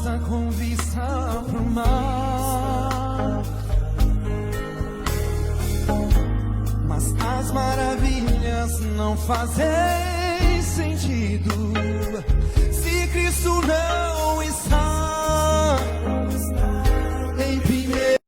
rosa com vista pro mar. Mas as maravilhas não fazem sentido se Cristo não está em primeiro.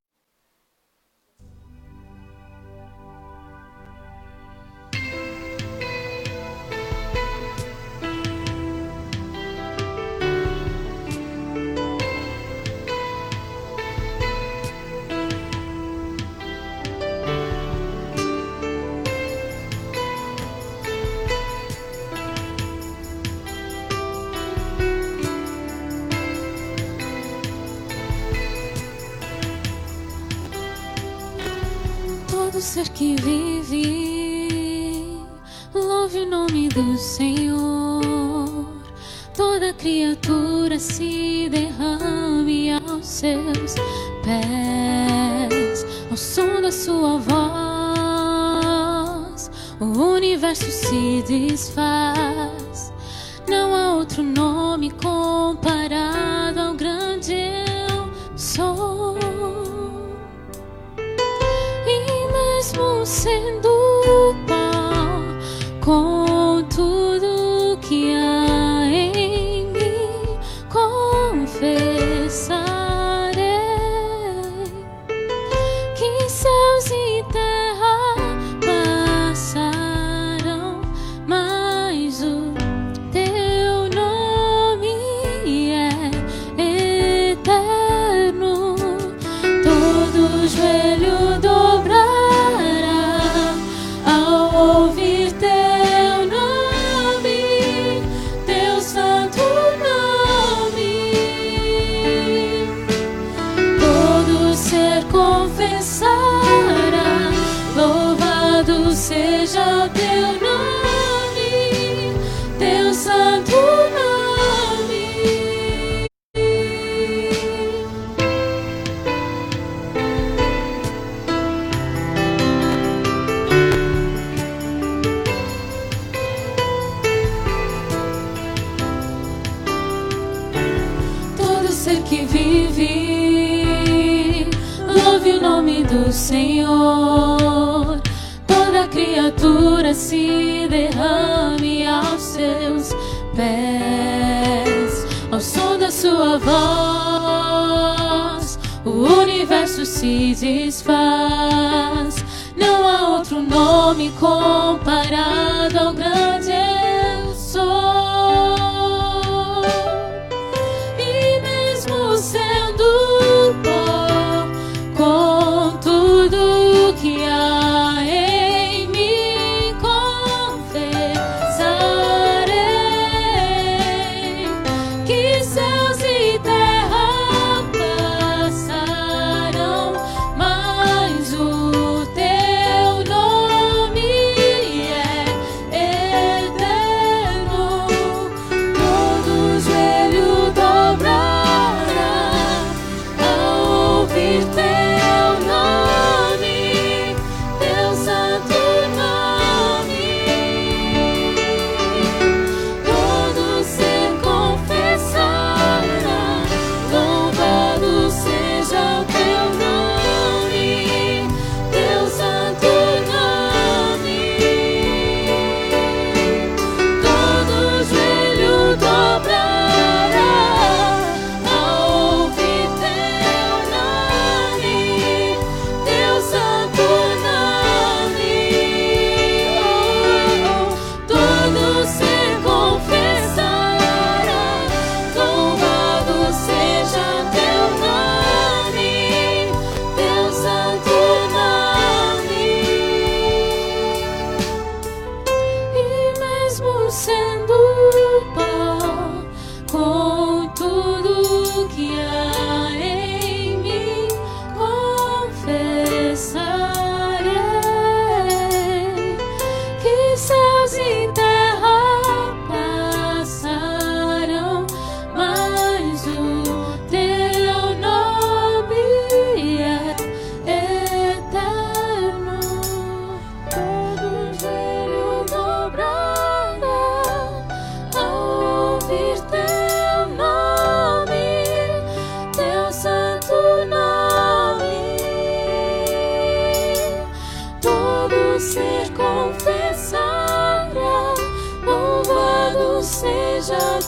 Todo ser que vive, louve o nome do Senhor. Toda criatura se derrame aos seus pés. Ao som da sua voz, o universo se desfaz. Não há outro nome comparado ao grande eu sou. Mesmo sendo pó, com tudo que há em mim, confessarei que céus e terra passarão, mas o teu nome é eterno. Todo joelho dobrará ouvir teu nome, teu santo nome. Todo ser confessará, louvado seja o teu nome, teu santo nome. Ser que vive, louve o nome do Senhor. Toda criatura se derrame aos seus pés. Ao som da sua voz, o universo se desfaz. Não há outro nome comparado ao grande eu sou. Sendo pó, com tudo que há em mim, confessarei que céus e terra passarão, mas o teu nome é eterno.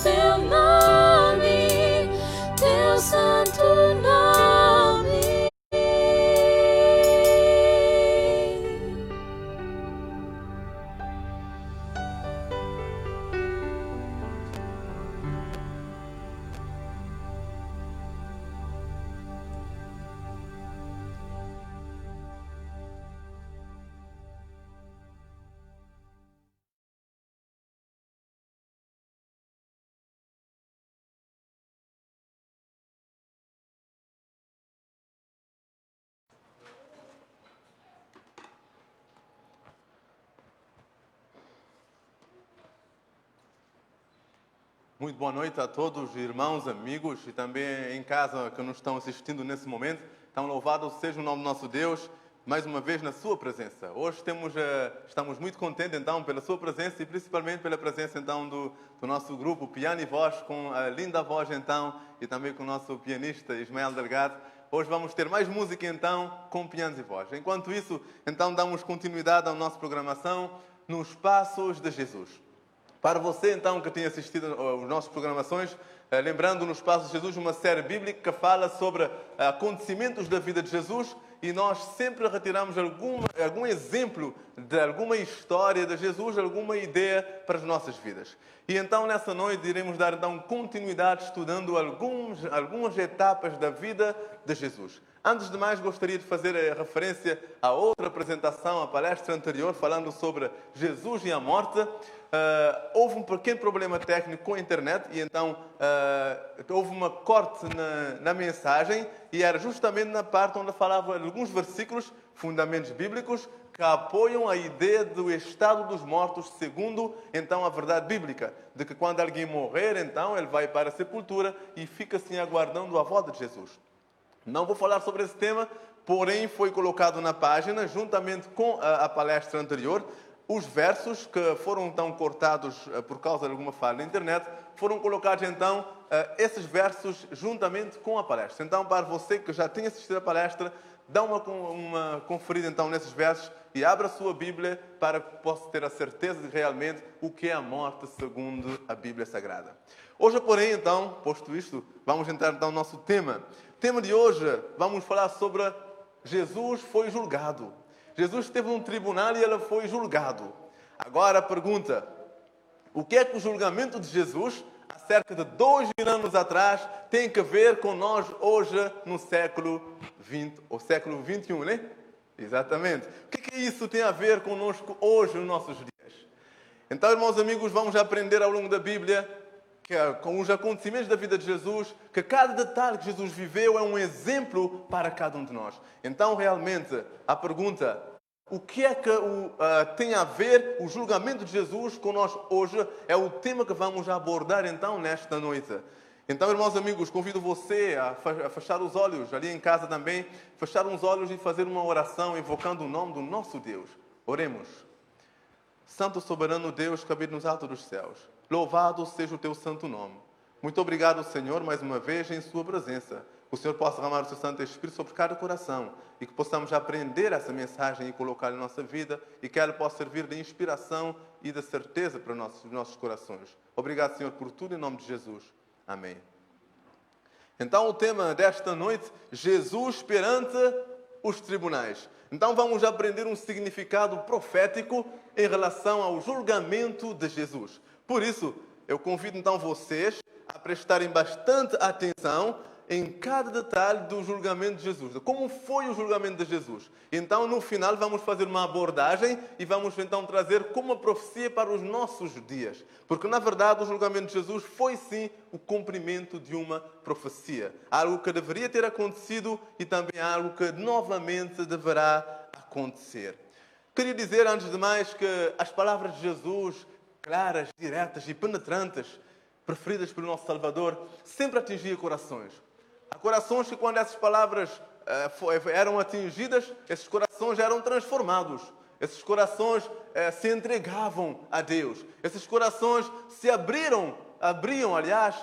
teu nome, teu santo nome. Muito boa noite a todos, irmãos, amigos e também em casa que nos estão assistindo nesse momento. Então, louvado seja o nome do nosso Deus, mais uma vez na sua presença. Hoje estamos muito contentes, então, pela sua presença e principalmente pela presença, então, do nosso grupo Piano e Voz, com a linda voz, então, e também com o nosso pianista Ismael Delgado. Hoje vamos ter mais música, então, com pianos e voz. Enquanto isso, então, damos continuidade à nossa programação nos Passos de Jesus. Para você, então, que tem assistido às nossas programações, lembrando nos Passos de Jesus, uma série bíblica que fala sobre acontecimentos da vida de Jesus, e nós sempre retiramos algum exemplo de alguma história de Jesus, alguma ideia para as nossas vidas. E então, nessa noite, iremos dar então continuidade estudando algumas etapas da vida de Jesus. Antes de mais, gostaria de fazer referência a outra apresentação, a palestra anterior, falando sobre Jesus e a morte. Houve um pequeno problema técnico com a internet e então houve uma corte na mensagem, e era justamente na parte onde falava alguns versículos, fundamentos bíblicos, que apoiam a ideia do estado dos mortos segundo então a verdade bíblica, de que quando alguém morrer, então ele vai para a sepultura e fica assim aguardando a volta de Jesus. Não vou falar sobre esse tema, porém foi colocado na página, juntamente com a palestra anterior, os versos que foram então cortados por causa de alguma falha na internet, foram colocados então esses versos juntamente com a palestra. Então, para você que já tem assistido a palestra, dá uma conferida então nesses versos e abra a sua Bíblia para que possa ter a certeza de realmente o que é a morte segundo a Bíblia Sagrada. Hoje, porém, então, posto isto, vamos entrar então no nosso tema. O tema de hoje, vamos falar sobre Jesus foi julgado. Jesus esteve num tribunal e ele foi julgado. Agora a pergunta: o que é que o julgamento de Jesus, há cerca de 2000 anos atrás, tem a ver com nós hoje, no século XX, ou século XXI, né? Exatamente. O que é que isso tem a ver conosco hoje, nos nossos dias? Então, irmãos amigos, vamos aprender ao longo da Bíblia, com os acontecimentos da vida de Jesus, que cada detalhe que Jesus viveu é um exemplo para cada um de nós. Então, realmente, a pergunta: o que é que tem a ver o julgamento de Jesus com nós hoje, é o tema que vamos abordar, então, nesta noite. Então, irmãos amigos, convido você a fechar os olhos, ali em casa também, fechar os olhos e fazer uma oração, invocando o nome do nosso Deus. Oremos. Santo soberano Deus, que habita nos altos dos céus, louvado seja o teu santo nome. Muito obrigado, Senhor, mais uma vez em sua presença. O Senhor possa derramar o seu Santo Espírito sobre cada coração e que possamos aprender essa mensagem e colocá-la em nossa vida, e que ela possa servir de inspiração e de certeza para os nossos corações. Obrigado, Senhor, por tudo, em nome de Jesus. Amém. Então, o tema desta noite: Jesus perante os tribunais. Então, vamos aprender um significado profético em relação ao julgamento de Jesus. Por isso, eu convido então vocês a prestarem bastante atenção em cada detalhe do julgamento de Jesus, de como foi o julgamento de Jesus. Então, no final, vamos fazer uma abordagem e vamos então trazer como uma profecia para os nossos dias. Porque, na verdade, o julgamento de Jesus foi sim o cumprimento de uma profecia. Algo que deveria ter acontecido e também algo que novamente deverá acontecer. Queria dizer, antes de mais, que as palavras de Jesus, claras, diretas e penetrantes, preferidas pelo nosso Salvador, sempre atingiam corações. Há corações que, quando essas palavras eram atingidas, esses corações eram transformados. Esses corações se entregavam a Deus. Esses corações se abriam, aliás,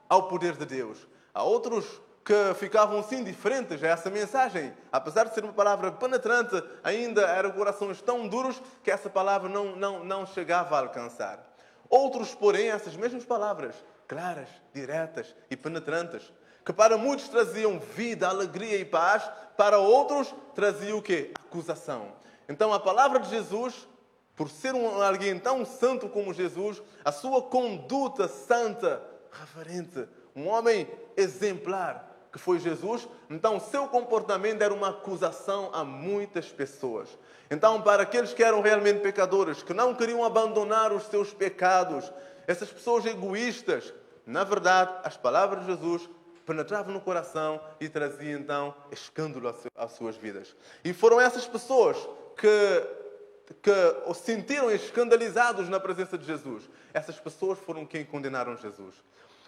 ao poder de Deus. Há outros que ficavam assim indiferentes a essa mensagem. Apesar de ser uma palavra penetrante, ainda eram corações tão duros que essa palavra não chegava a alcançar. Outros, porém, essas mesmas palavras claras, diretas e penetrantes, que para muitos traziam vida, alegria e paz, para outros traziam o quê? Acusação. Então a palavra de Jesus, por ser alguém tão santo como Jesus, a sua conduta santa, reverente, um homem exemplar que foi Jesus, então seu comportamento era uma acusação a muitas pessoas. Então, para aqueles que eram realmente pecadores, que não queriam abandonar os seus pecados, essas pessoas egoístas, na verdade, as palavras de Jesus penetravam no coração e traziam então escândalo às suas vidas. E foram essas pessoas que o sentiram escandalizados na presença de Jesus. Essas pessoas foram quem condenaram Jesus.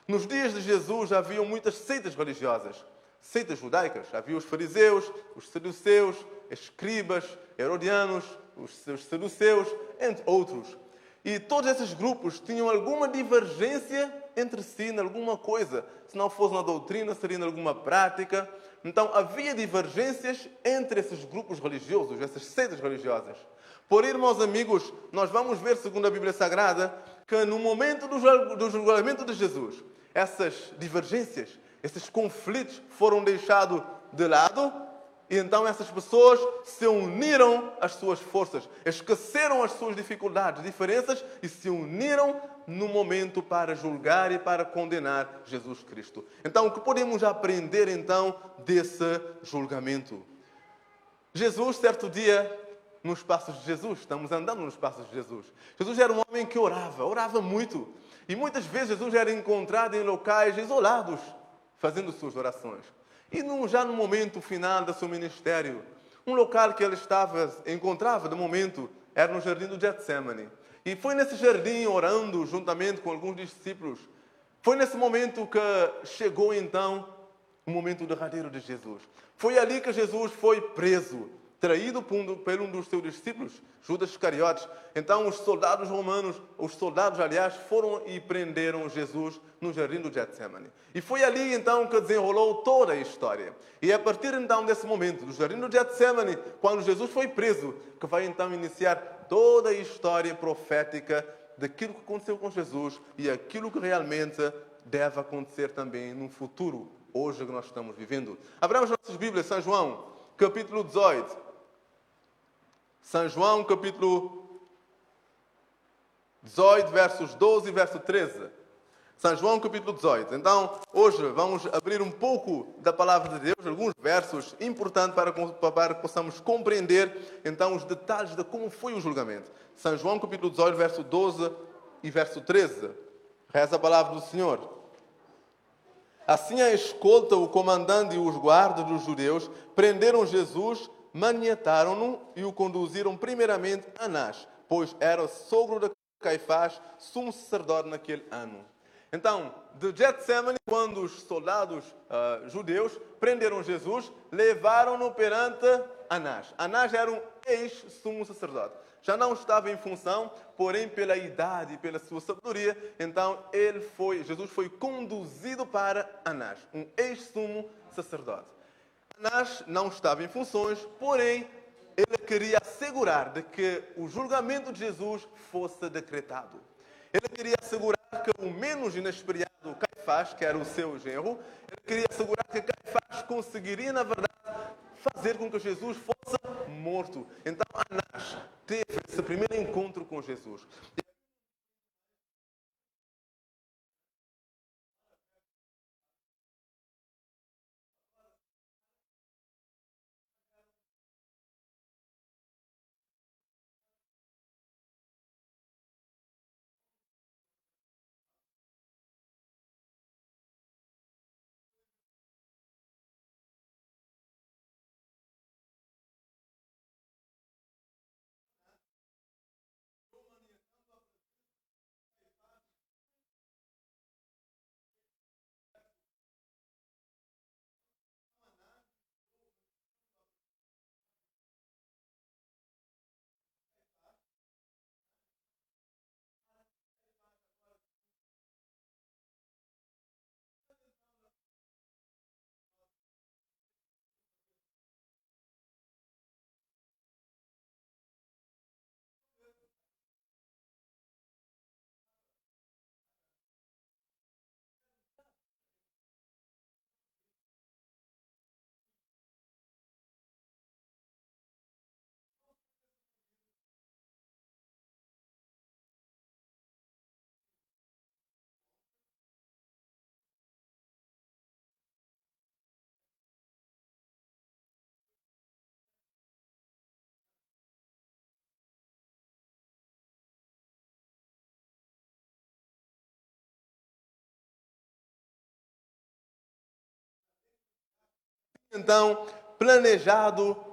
Nos dias de Jesus haviam muitas seitas religiosas, seitas judaicas. Havia os fariseus, os saduceus, escribas, herodianos, os saduceus, entre outros. E todos esses grupos tinham alguma divergência entre si em alguma coisa. Se não fosse na doutrina, seria em alguma prática. Então havia divergências entre esses grupos religiosos, essas seitas religiosas. Porém, irmãos amigos, nós vamos ver, segundo a Bíblia Sagrada, que no momento do julgamento de Jesus, essas divergências, esses conflitos foram deixados de lado e então essas pessoas se uniram às suas forças, esqueceram as suas dificuldades, diferenças e se uniram no momento para julgar e para condenar Jesus Cristo. Então, o que podemos aprender então desse julgamento? Jesus, certo dia, nos passos de Jesus, estamos andando nos passos de Jesus. Jesus era um homem que orava muito. E muitas vezes Jesus era encontrado em locais isolados, fazendo suas orações. E já no momento final do seu ministério, um local que ele encontrava, de momento, era no jardim do Getsemane. E foi nesse jardim, orando juntamente com alguns discípulos, foi nesse momento que chegou então o momento derradeiro de Jesus. Foi ali que Jesus foi preso, traído por um dos seus discípulos, Judas Iscariotes. Então os soldados romanos, aliás, foram e prenderam Jesus no jardim do Getsemane. E foi ali então que desenrolou toda a história. E a partir então desse momento, do jardim do Getsemane, quando Jesus foi preso, que vai então iniciar toda a história profética daquilo que aconteceu com Jesus e aquilo que realmente deve acontecer também no futuro, hoje que nós estamos vivendo. Abramos nossas Bíblias, São João, capítulo 18. São João, capítulo 18, versos 12 e verso 13. São João, capítulo 18. Então, hoje vamos abrir um pouco da palavra de Deus, alguns versos importantes para que possamos compreender, então, os detalhes de como foi o julgamento. São João, capítulo 18, verso 12 e verso 13. Reza a palavra do Senhor. Assim a escolta, o comandante e os guardas dos judeus prenderam Jesus, manietaram-no e o conduziram primeiramente a Anás, pois era sogro de Caifás, sumo sacerdote naquele ano. Então, de Getsemane, quando os soldados judeus prenderam Jesus, levaram-no perante Anás. Anás era um ex-sumo sacerdote. Já não estava em função, porém pela idade e pela sua sabedoria, então Jesus foi conduzido para Anás, um ex-sumo sacerdote. Anás não estava em funções, porém ele queria assegurar de que o julgamento de Jesus fosse decretado. Ele queria assegurar que o menos inexperiado Caifás, que era o seu genro, ele queria assegurar que Caifás conseguiria, na verdade, fazer com que Jesus fosse morto. Então Anás teve esse primeiro encontro com Jesus. então planejado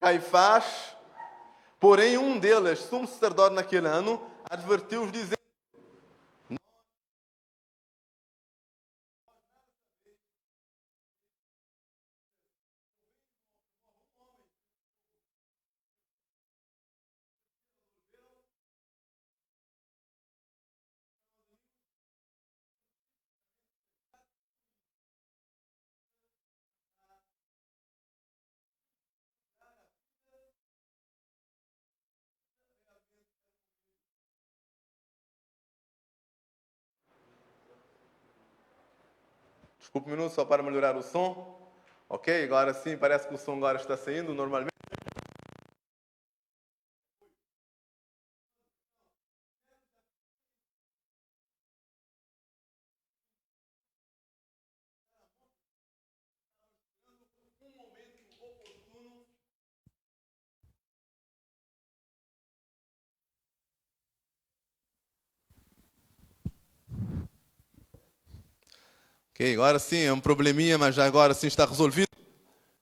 Caifás, porém um deles, sumo sacerdote naquele ano, advertiu-os dizendo: desculpe um minuto só para melhorar o som. Ok, agora sim, parece que o som agora está saindo normalmente. Ok, agora sim, é um probleminha, mas já agora sim está resolvido.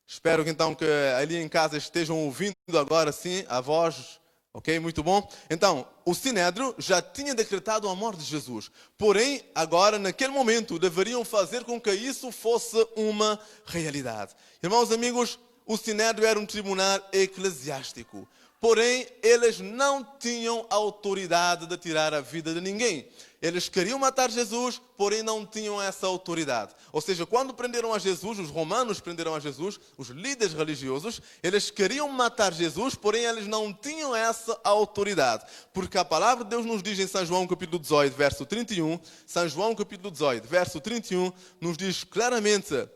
Espero que então que ali em casa estejam ouvindo agora sim a voz. Ok, muito bom. Então, o Sinédrio já tinha decretado a morte de Jesus. Porém, agora, naquele momento, deveriam fazer com que isso fosse uma realidade. Irmãos, amigos, o Sinédrio era um tribunal eclesiástico. Porém, eles não tinham autoridade de tirar a vida de ninguém. Eles queriam matar Jesus, porém não tinham essa autoridade. Ou seja, quando prenderam a Jesus, os romanos prenderam a Jesus, os líderes religiosos, eles queriam matar Jesus, porém eles não tinham essa autoridade. Porque a palavra de Deus nos diz em São João capítulo 18, verso 31, São João capítulo 18, verso 31, nos diz claramente: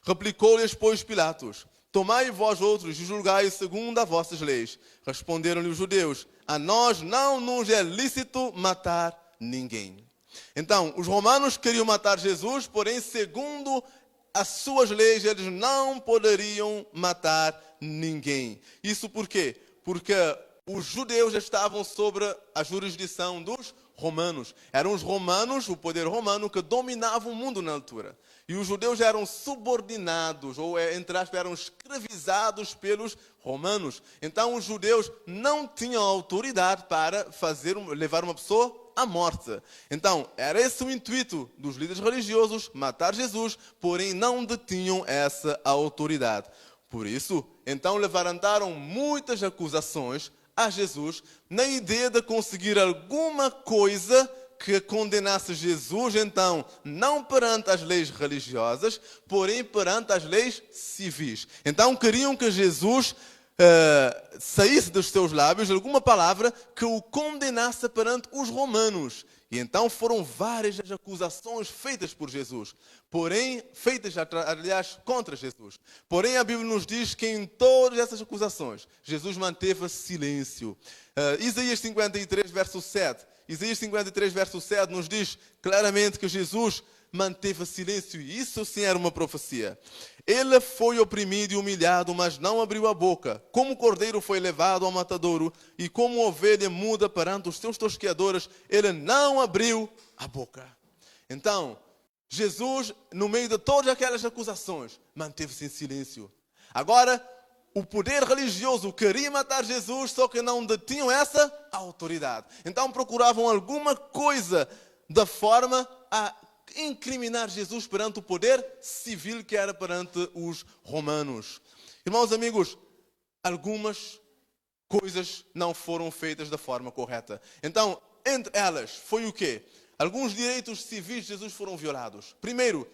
replicou-lhes, pois, Pilatos: tomai vós outros e julgai segundo as vossas leis. Responderam-lhe os judeus: a nós não nos é lícito matar ninguém. Então, os romanos queriam matar Jesus, porém, segundo as suas leis, eles não poderiam matar ninguém. Isso por quê? Porque os judeus estavam sobre a jurisdição dos romanos. Eram os romanos, o poder romano, que dominava o mundo na altura. E os judeus eram subordinados, ou entre aspas, eram escravizados pelos romanos. Então os judeus não tinham autoridade para levar uma pessoa à morte. Então era esse o intuito dos líderes religiosos, matar Jesus, porém não detinham essa autoridade. Por isso, então levantaram muitas acusações a Jesus, na ideia de conseguir alguma coisa que condenasse Jesus, então, não perante as leis religiosas, porém perante as leis civis. Então, queriam que Jesus saísse dos seus lábios alguma palavra que o condenasse perante os romanos. E então foram várias as acusações feitas por Jesus, porém, feitas, aliás, contra Jesus. Porém, a Bíblia nos diz que em todas essas acusações, Jesus manteve silêncio. Isaías 53, verso 7. Isaías 53, verso 7 nos diz claramente que Jesus manteve silêncio. E isso sim era uma profecia. Ele foi oprimido e humilhado, mas não abriu a boca. Como cordeiro foi levado ao matadouro, e como ovelha muda perante os seus tosqueadores, ele não abriu a boca. Então, Jesus, no meio de todas aquelas acusações, manteve-se em silêncio. Agora, o poder religioso queria matar Jesus, só que não detinham essa autoridade. Então procuravam alguma coisa da forma a incriminar Jesus perante o poder civil que era perante os romanos. Irmãos, amigos, algumas coisas não foram feitas da forma correta. Então, entre elas, foi o quê? Alguns direitos civis de Jesus foram violados. Primeiro,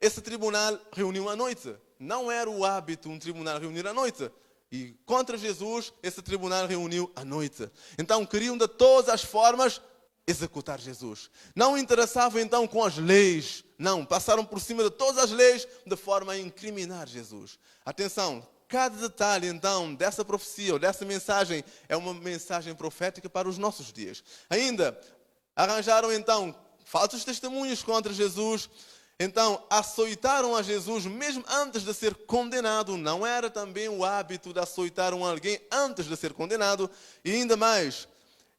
esse tribunal reuniu à noite. Não era o hábito um tribunal reunir à noite. E contra Jesus, esse tribunal reuniu à noite. Então, queriam de todas as formas executar Jesus. Não interessavam então com as leis. Não, passaram por cima de todas as leis de forma a incriminar Jesus. Atenção, cada detalhe então dessa profecia ou dessa mensagem é uma mensagem profética para os nossos dias. Ainda, arranjaram então falsos testemunhos contra Jesus. Então, açoitaram a Jesus mesmo antes de ser condenado. Não era também o hábito de açoitar alguém antes de ser condenado. E ainda mais,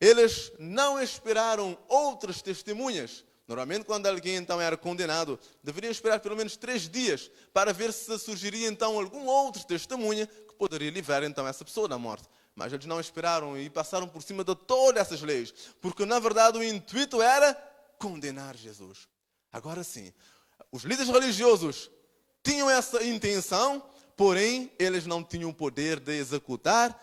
eles não esperaram outras testemunhas. Normalmente, quando alguém então era condenado, deveriam esperar pelo menos 3 dias para ver se surgiria então algum outro testemunha que poderia livrar então essa pessoa da morte. Mas eles não esperaram e passaram por cima de todas essas leis, porque na verdade o intuito era condenar Jesus. Agora sim, os líderes religiosos tinham essa intenção, porém eles não tinham o poder de executar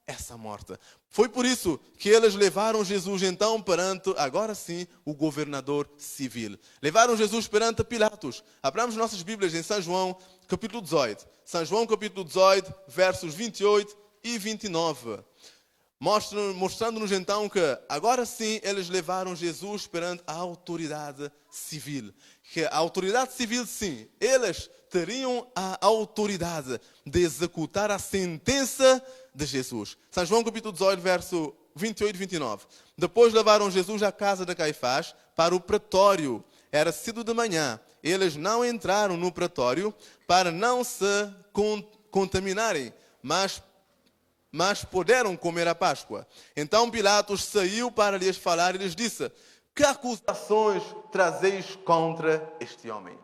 essa morte. Foi por isso que eles levaram Jesus então perante, agora sim, o governador civil. Levaram Jesus perante Pilatos. Abramos nossas Bíblias em São João, capítulo 18. São João, capítulo 18, versos 28 e 29. Mostrando-nos então que, agora sim, eles levaram Jesus perante a autoridade civil. Que a autoridade civil, sim, eles teriam a autoridade de executar a sentença de Jesus. São João capítulo 18, verso 28 e 29. Depois levaram Jesus à casa de Caifás para o pretório. Era cedo de manhã. Eles não entraram no pretório para não se contaminarem, mas puderam comer a Páscoa. Então Pilatos saiu para lhes falar e lhes disse: que acusações trazeis contra este homem?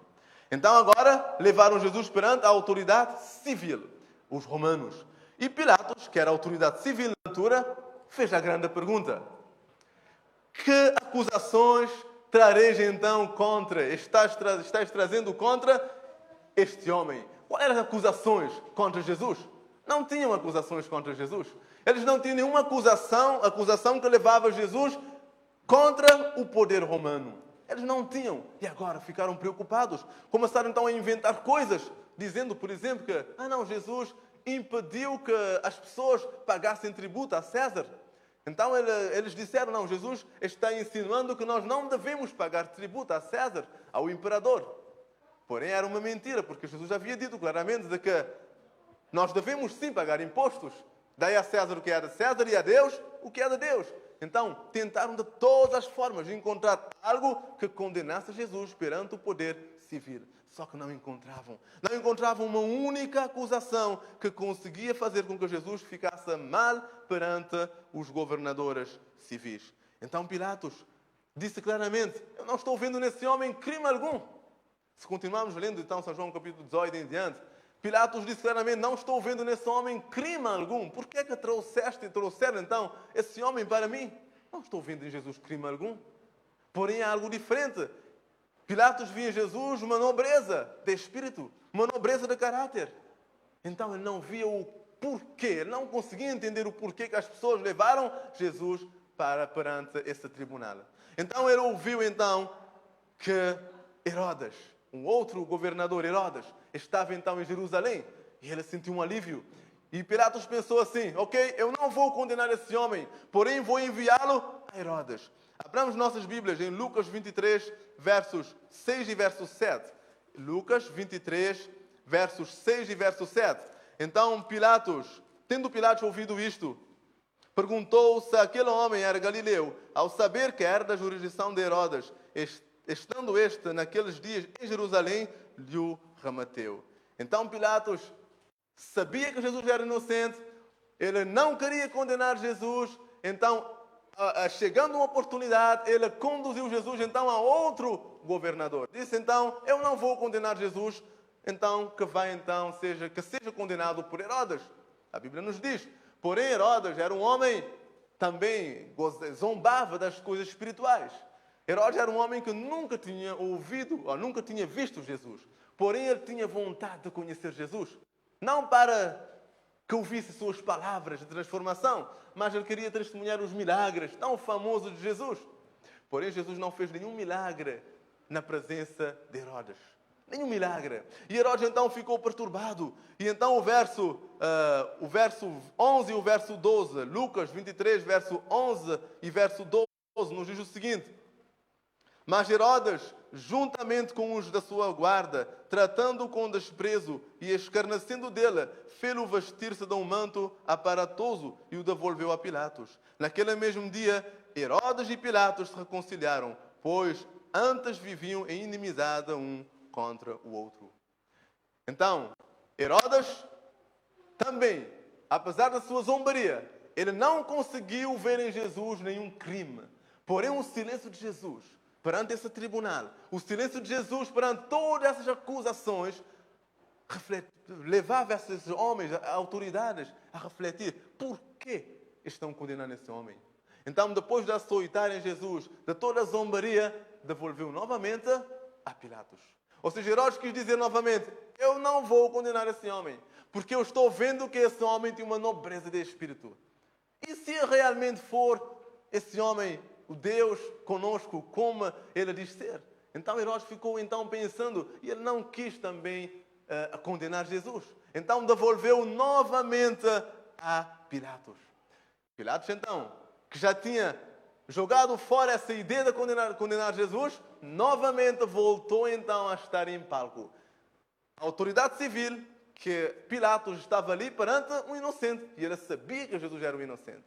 Então agora levaram Jesus perante a autoridade civil, os romanos. E Pilatos, que era a autoridade civil na altura, fez a grande pergunta: que acusações trareis então contra, estáis trazendo contra este homem? Quais eram as acusações contra Jesus? Não tinham acusações contra Jesus. Eles não tinham nenhuma acusação que levava Jesus contra o poder romano. Eles não tinham. E agora ficaram preocupados. Começaram então a inventar coisas, dizendo, por exemplo, que Jesus impediu que as pessoas pagassem tributo a César. Então eles disseram, não, Jesus está insinuando que nós não devemos pagar tributo a César, ao imperador. Porém era uma mentira, porque Jesus havia dito claramente de que nós devemos sim pagar impostos. Dai a César o que é de César e a Deus o que é de Deus. Então, tentaram de todas as formas encontrar algo que condenasse Jesus perante o poder civil. Só que não encontravam. Não encontravam uma única acusação que conseguia fazer com que Jesus ficasse mal perante os governadores civis. Então Pilatos disse claramente: eu não estou vendo nesse homem crime algum. Se continuarmos lendo então São João capítulo 18 em diante, Pilatos disse claramente: não estou vendo nesse homem crime algum. Por que é que trouxeram então esse homem para mim? Não estou vendo em Jesus crime algum. Porém, há algo diferente. Pilatos via em Jesus uma nobreza de espírito, uma nobreza de caráter. Então ele não via o porquê, ele não conseguia entender o porquê que as pessoas levaram Jesus perante esse tribunal. Então ele ouviu então que Herodes, um outro governador, Herodes, estava então em Jerusalém, e ele sentiu um alívio. E Pilatos pensou assim: ok, eu não vou condenar esse homem, porém vou enviá-lo a Herodes. Abramos nossas Bíblias em Lucas 23, versos 6 e verso 7. Lucas 23, versos 6 e verso 7. Então tendo Pilatos ouvido isto, perguntou se aquele homem era galileu, ao saber que era da jurisdição de Herodes, estando este naqueles dias em Jerusalém, lhe remeteu. Então Pilatos sabia que Jesus era inocente, ele não queria condenar Jesus, então, chegando uma oportunidade, ele conduziu Jesus então a outro governador. Disse então: eu não vou condenar Jesus, então que seja condenado por Herodes. A Bíblia nos diz. Porém Herodes era um homem também zombava das coisas espirituais. Herodes era um homem que nunca tinha ouvido, ou nunca tinha visto Jesus. Porém ele tinha vontade de conhecer Jesus. Não para que ouvisse suas palavras de transformação, mas ele queria testemunhar os milagres tão famosos de Jesus. Porém, Jesus não fez nenhum milagre na presença de Herodes. Nenhum milagre. E Herodes então ficou perturbado. E então o verso 11 e o verso 12, Lucas 23, verso 11 e verso 12, nos diz o seguinte: mas Herodes, juntamente com os da sua guarda, tratando-o com desprezo e escarnecendo dele, fê-lo vestir-se de um manto aparatoso e o devolveu a Pilatos. Naquele mesmo dia, Herodes e Pilatos se reconciliaram, pois antes viviam em inimizade um contra o outro. Então, Herodes também, apesar da sua zombaria, ele não conseguiu ver em Jesus nenhum crime. Porém, o silêncio de Jesus perante esse tribunal, o silêncio de Jesus perante todas essas acusações, levava esses homens, autoridades, a refletir: por que estão condenando esse homem? Então, depois de açoitarem Jesus, de toda a zombaria, devolveu novamente a Pilatos. Ou seja, Herodes quis dizer novamente: eu não vou condenar esse homem, porque eu estou vendo que esse homem tem uma nobreza de espírito. E se realmente for esse homem o Deus conosco, como ele diz ser? Então Herodes ficou então pensando, e ele não quis também condenar Jesus. Então devolveu novamente a Pilatos. Pilatos então, que já tinha jogado fora essa ideia de condenar Jesus, novamente voltou então a estar em palco. A autoridade civil, que Pilatos estava ali perante um inocente, e ele sabia que Jesus era um inocente.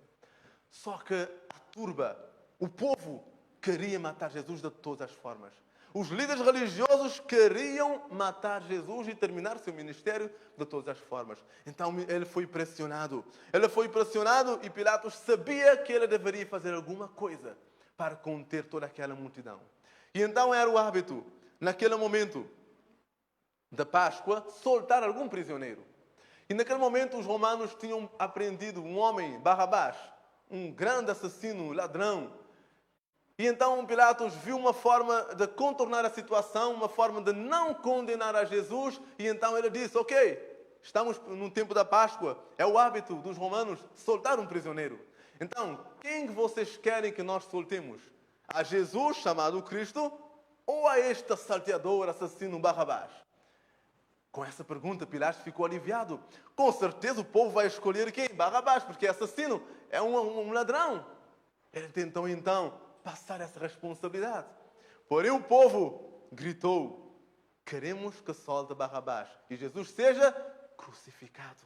Só que a turba, o povo, queria matar Jesus de todas as formas. Os líderes religiosos queriam matar Jesus e terminar seu ministério de todas as formas. Então ele foi pressionado. Ele foi pressionado e Pilatos sabia que ele deveria fazer alguma coisa para conter toda aquela multidão. E então era o hábito, naquele momento da Páscoa, soltar algum prisioneiro. E naquele momento os romanos tinham apreendido um homem, Barrabás, um grande assassino, ladrão. E então Pilatos viu uma forma de contornar a situação, uma forma de não condenar a Jesus, e então ele disse: ok, estamos no tempo da Páscoa, é o hábito dos romanos soltar um prisioneiro. Então, quem vocês querem que nós soltemos? A Jesus, chamado Cristo, ou a este salteador, assassino Barrabás? Com essa pergunta, Pilatos ficou aliviado. Com certeza o povo vai escolher quem? Barrabás, porque é assassino, é um ladrão. Ele tentou então passar essa responsabilidade. Porém o povo gritou: queremos que solte Barrabás e Jesus seja crucificado.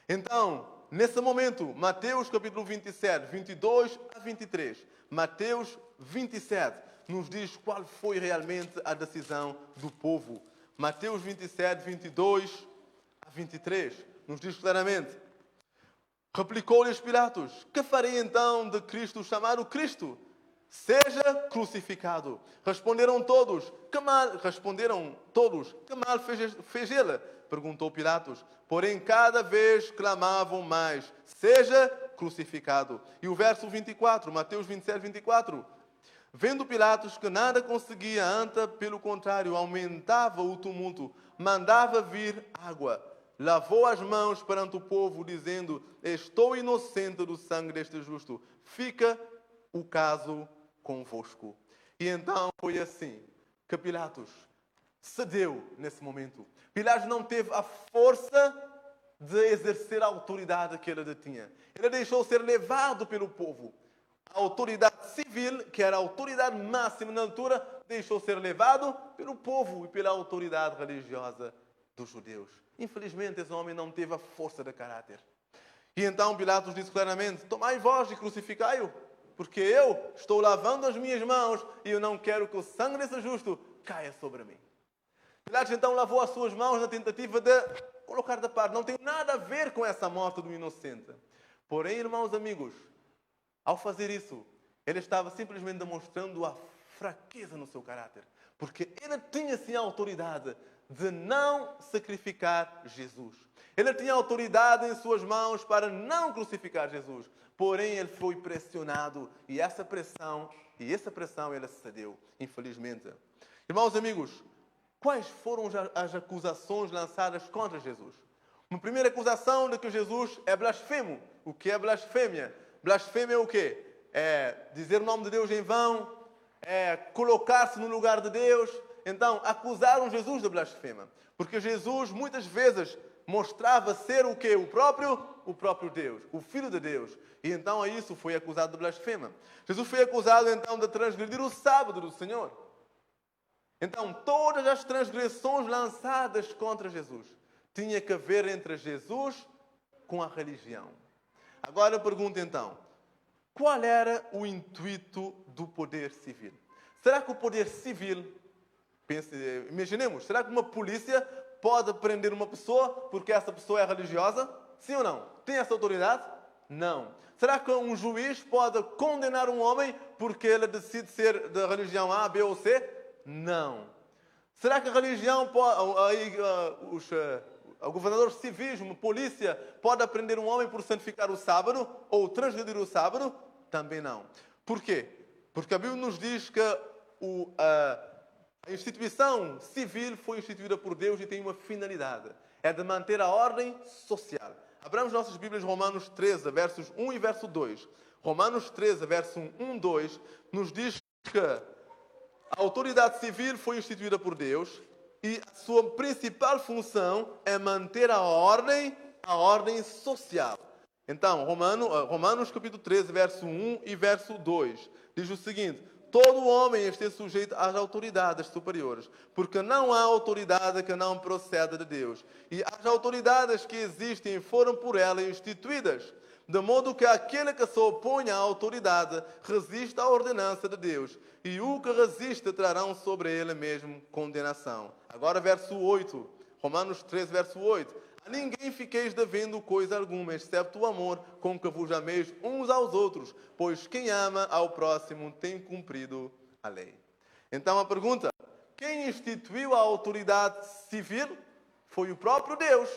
Então, nesse momento, Mateus capítulo 27, 22 a 23. Mateus 27 nos diz qual foi realmente a decisão do povo. Mateus 27, 22 a 23 nos diz claramente: replicou-lhes Pilatos: que farei então de Cristo, chamado Cristo? Seja crucificado. Responderam todos: que mal fez ele? Perguntou Pilatos. Porém, cada vez clamavam mais: seja crucificado. E o verso 24, Mateus 27, 24. Vendo Pilatos que nada conseguia, antes, pelo contrário, aumentava o tumulto, mandava vir água. Lavou as mãos perante o povo, dizendo: estou inocente do sangue deste justo. Fica o caso convosco. E então foi assim que Pilatos cedeu nesse momento. Pilatos não teve a força de exercer a autoridade que ele detinha. Ele deixou ser levado pelo povo. A autoridade civil, que era a autoridade máxima na altura, deixou ser levado pelo povo e pela autoridade religiosa dos judeus. Infelizmente, esse homem não teve a força de caráter. E então Pilatos disse claramente: tomai vós e crucificai-o, porque eu estou lavando as minhas mãos e eu não quero que o sangue desse justo caia sobre mim. Pilatos então lavou as suas mãos na tentativa de colocar da parte. Não tem nada a ver com essa morte do inocente. Porém, irmãos amigos, ao fazer isso, ele estava simplesmente demonstrando a fraqueza no seu caráter. Porque ele tinha sim a autoridade de não sacrificar Jesus. Ele tinha autoridade em suas mãos para não crucificar Jesus. Porém, ele foi pressionado e essa pressão ele cedeu, infelizmente. Irmãos amigos, quais foram as acusações lançadas contra Jesus? Uma primeira acusação de que Jesus é blasfemo. O que é blasfêmia? Blasfêmia é o quê? É dizer o nome de Deus em vão, é colocar-se no lugar de Deus. Então, acusaram Jesus de blasfema. Porque Jesus, muitas vezes, mostrava ser o quê? O próprio Deus, o Filho de Deus. E então a isso foi acusado de blasfema. Jesus foi acusado então de transgredir o sábado do Senhor. Então, todas as transgressões lançadas contra Jesus tinha que ver entre Jesus com a religião. Agora eu pergunto então, qual era o intuito do poder civil? Será que o poder civil, imaginemos, será que uma polícia pode prender uma pessoa porque essa pessoa é religiosa? Sim ou não? Tem essa autoridade? Não. Será que um juiz pode condenar um homem porque ele decide ser da religião A, B ou C? Não. Será que a religião pode, o governador civil, uma polícia, pode prender um homem por santificar o sábado ou transgredir o sábado? Também não. Por quê? Porque a Bíblia nos diz que a instituição civil foi instituída por Deus e tem uma finalidade. É de manter a ordem social. Abramos nossas Bíblias, Romanos 13, versos 1 e verso 2. Romanos 13, verso 1, 2, nos diz que a autoridade civil foi instituída por Deus e a sua principal função é manter a ordem social. Então, Romanos capítulo 13, verso 1 e verso 2, diz o seguinte: todo homem esteja sujeito às autoridades superiores, porque não há autoridade que não proceda de Deus. E as autoridades que existem foram por ela instituídas, de modo que aquele que se opõe à autoridade resiste à ordenança de Deus, e o que resiste trarão sobre ele mesmo condenação. Agora verso 8, Romanos 13, verso 8. A ninguém fiqueis devendo coisa alguma, excepto o amor com que vos ameis uns aos outros, pois quem ama ao próximo tem cumprido a lei. Então a pergunta: quem instituiu a autoridade civil? Foi o próprio Deus.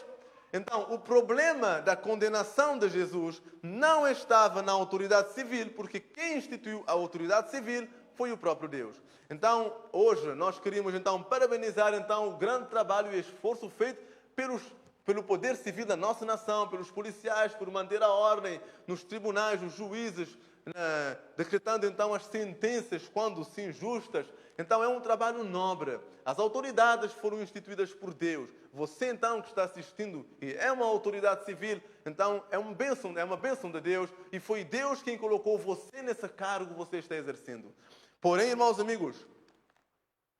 Então o problema da condenação de Jesus não estava na autoridade civil, porque quem instituiu a autoridade civil foi o próprio Deus. Então hoje nós queríamos parabenizar o grande trabalho e esforço feito pelo poder civil da nossa nação, pelos policiais, por manter a ordem nos tribunais, os juízes, decretando as sentenças quando sim justas. Então é um trabalho nobre. As autoridades foram instituídas por Deus. Você que está assistindo e é uma autoridade civil, então é uma bênção de Deus, e foi Deus quem colocou você nesse cargo que você está exercendo. Porém, irmãos amigos,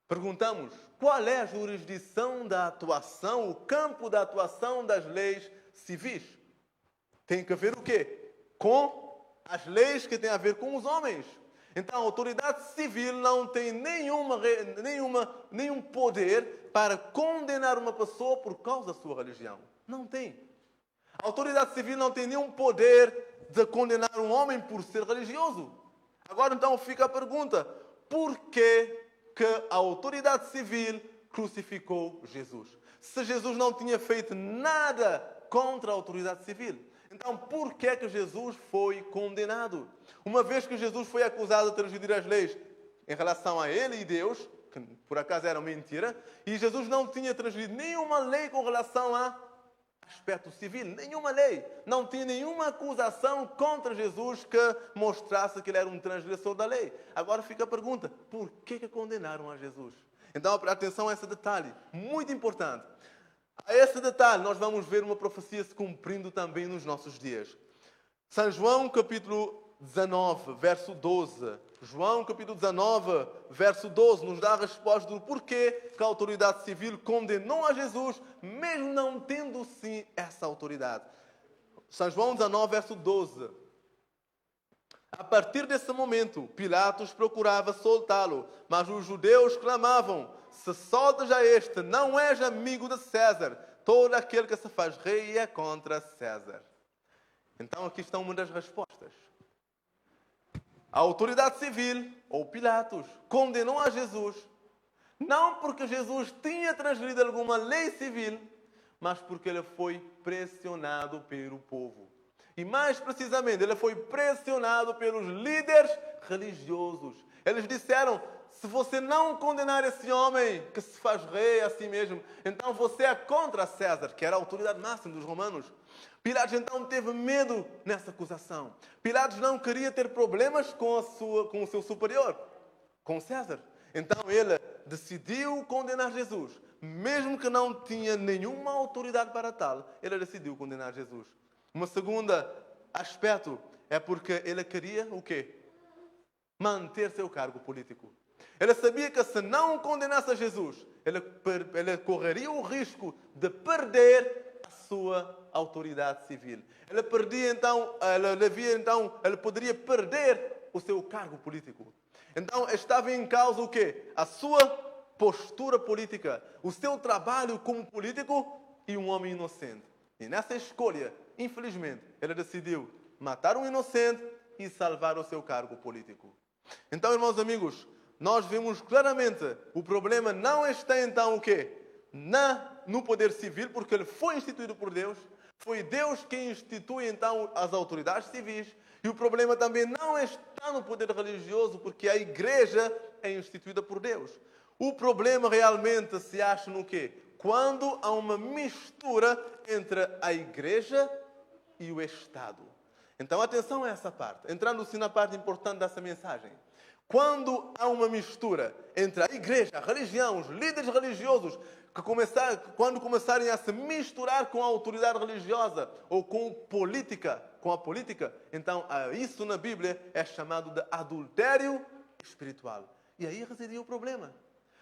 perguntamos: qual é a jurisdição da atuação, o campo da atuação das leis civis? Tem que ver o quê? Com as leis que têm a ver com os homens. Então, a autoridade civil não tem nenhum poder para condenar uma pessoa por causa da sua religião. Não tem. A autoridade civil não tem nenhum poder de condenar um homem por ser religioso. Agora, então, fica a pergunta: por que a autoridade civil crucificou Jesus? Se Jesus não tinha feito nada contra a autoridade civil, então por que Jesus foi condenado? Uma vez que Jesus foi acusado de transgredir as leis em relação a ele e Deus, que por acaso era mentira, e Jesus não tinha transgredido nenhuma lei com relação a aspecto civil, nenhuma lei. Não tinha nenhuma acusação contra Jesus que mostrasse que ele era um transgressor da lei. Agora fica a pergunta: por que condenaram a Jesus? Então, atenção a esse detalhe, muito importante. A esse detalhe nós vamos ver uma profecia se cumprindo também nos nossos dias. São João capítulo 19, verso 12. João capítulo 19, verso 12, nos dá a resposta do porquê que a autoridade civil condenou a Jesus, mesmo não tendo sim essa autoridade. São João 19, verso 12. A partir desse momento, Pilatos procurava soltá-lo, mas os judeus clamavam: se soltas a este, não és amigo de César. Todo aquele que se faz rei é contra César. Então aqui estão uma das respostas. A autoridade civil, ou Pilatos, condenou a Jesus, não porque Jesus tinha transgredido alguma lei civil, mas porque ele foi pressionado pelo povo. E mais precisamente, ele foi pressionado pelos líderes religiosos. Eles disseram: se você não condenar esse homem que se faz rei a si mesmo, então você é contra César, que era a autoridade máxima dos romanos. Pilatos então teve medo nessa acusação. Pilatos não queria ter problemas com o seu superior, com César. Então ele decidiu condenar Jesus. Mesmo que não tinha nenhuma autoridade para tal, ele decidiu condenar Jesus. Uma segunda aspecto é porque ele queria o quê? Manter seu cargo político. Ele sabia que se não condenasse a Jesus, ele correria o risco de perder a sua autoridade civil. Ele poderia perder o seu cargo político. Então estava em causa o quê? A sua postura política, o seu trabalho como político e um homem inocente. E nessa escolha, infelizmente, ele decidiu matar um inocente e salvar o seu cargo político. Então, irmãos amigos, nós vemos claramente o problema não está então o quê? No poder civil, porque ele foi instituído por Deus. Foi Deus quem institui então as autoridades civis. E o problema também não está no poder religioso, porque a igreja é instituída por Deus. O problema realmente se acha no quê? Quando há uma mistura entre a igreja e o Estado. Então, atenção a essa parte. Entrando-se na parte importante dessa mensagem. Quando há uma mistura entre a igreja, a religião, os líderes religiosos, quando começarem a se misturar com a autoridade religiosa ou com a política, então isso na Bíblia é chamado de adultério espiritual. E aí residia o problema.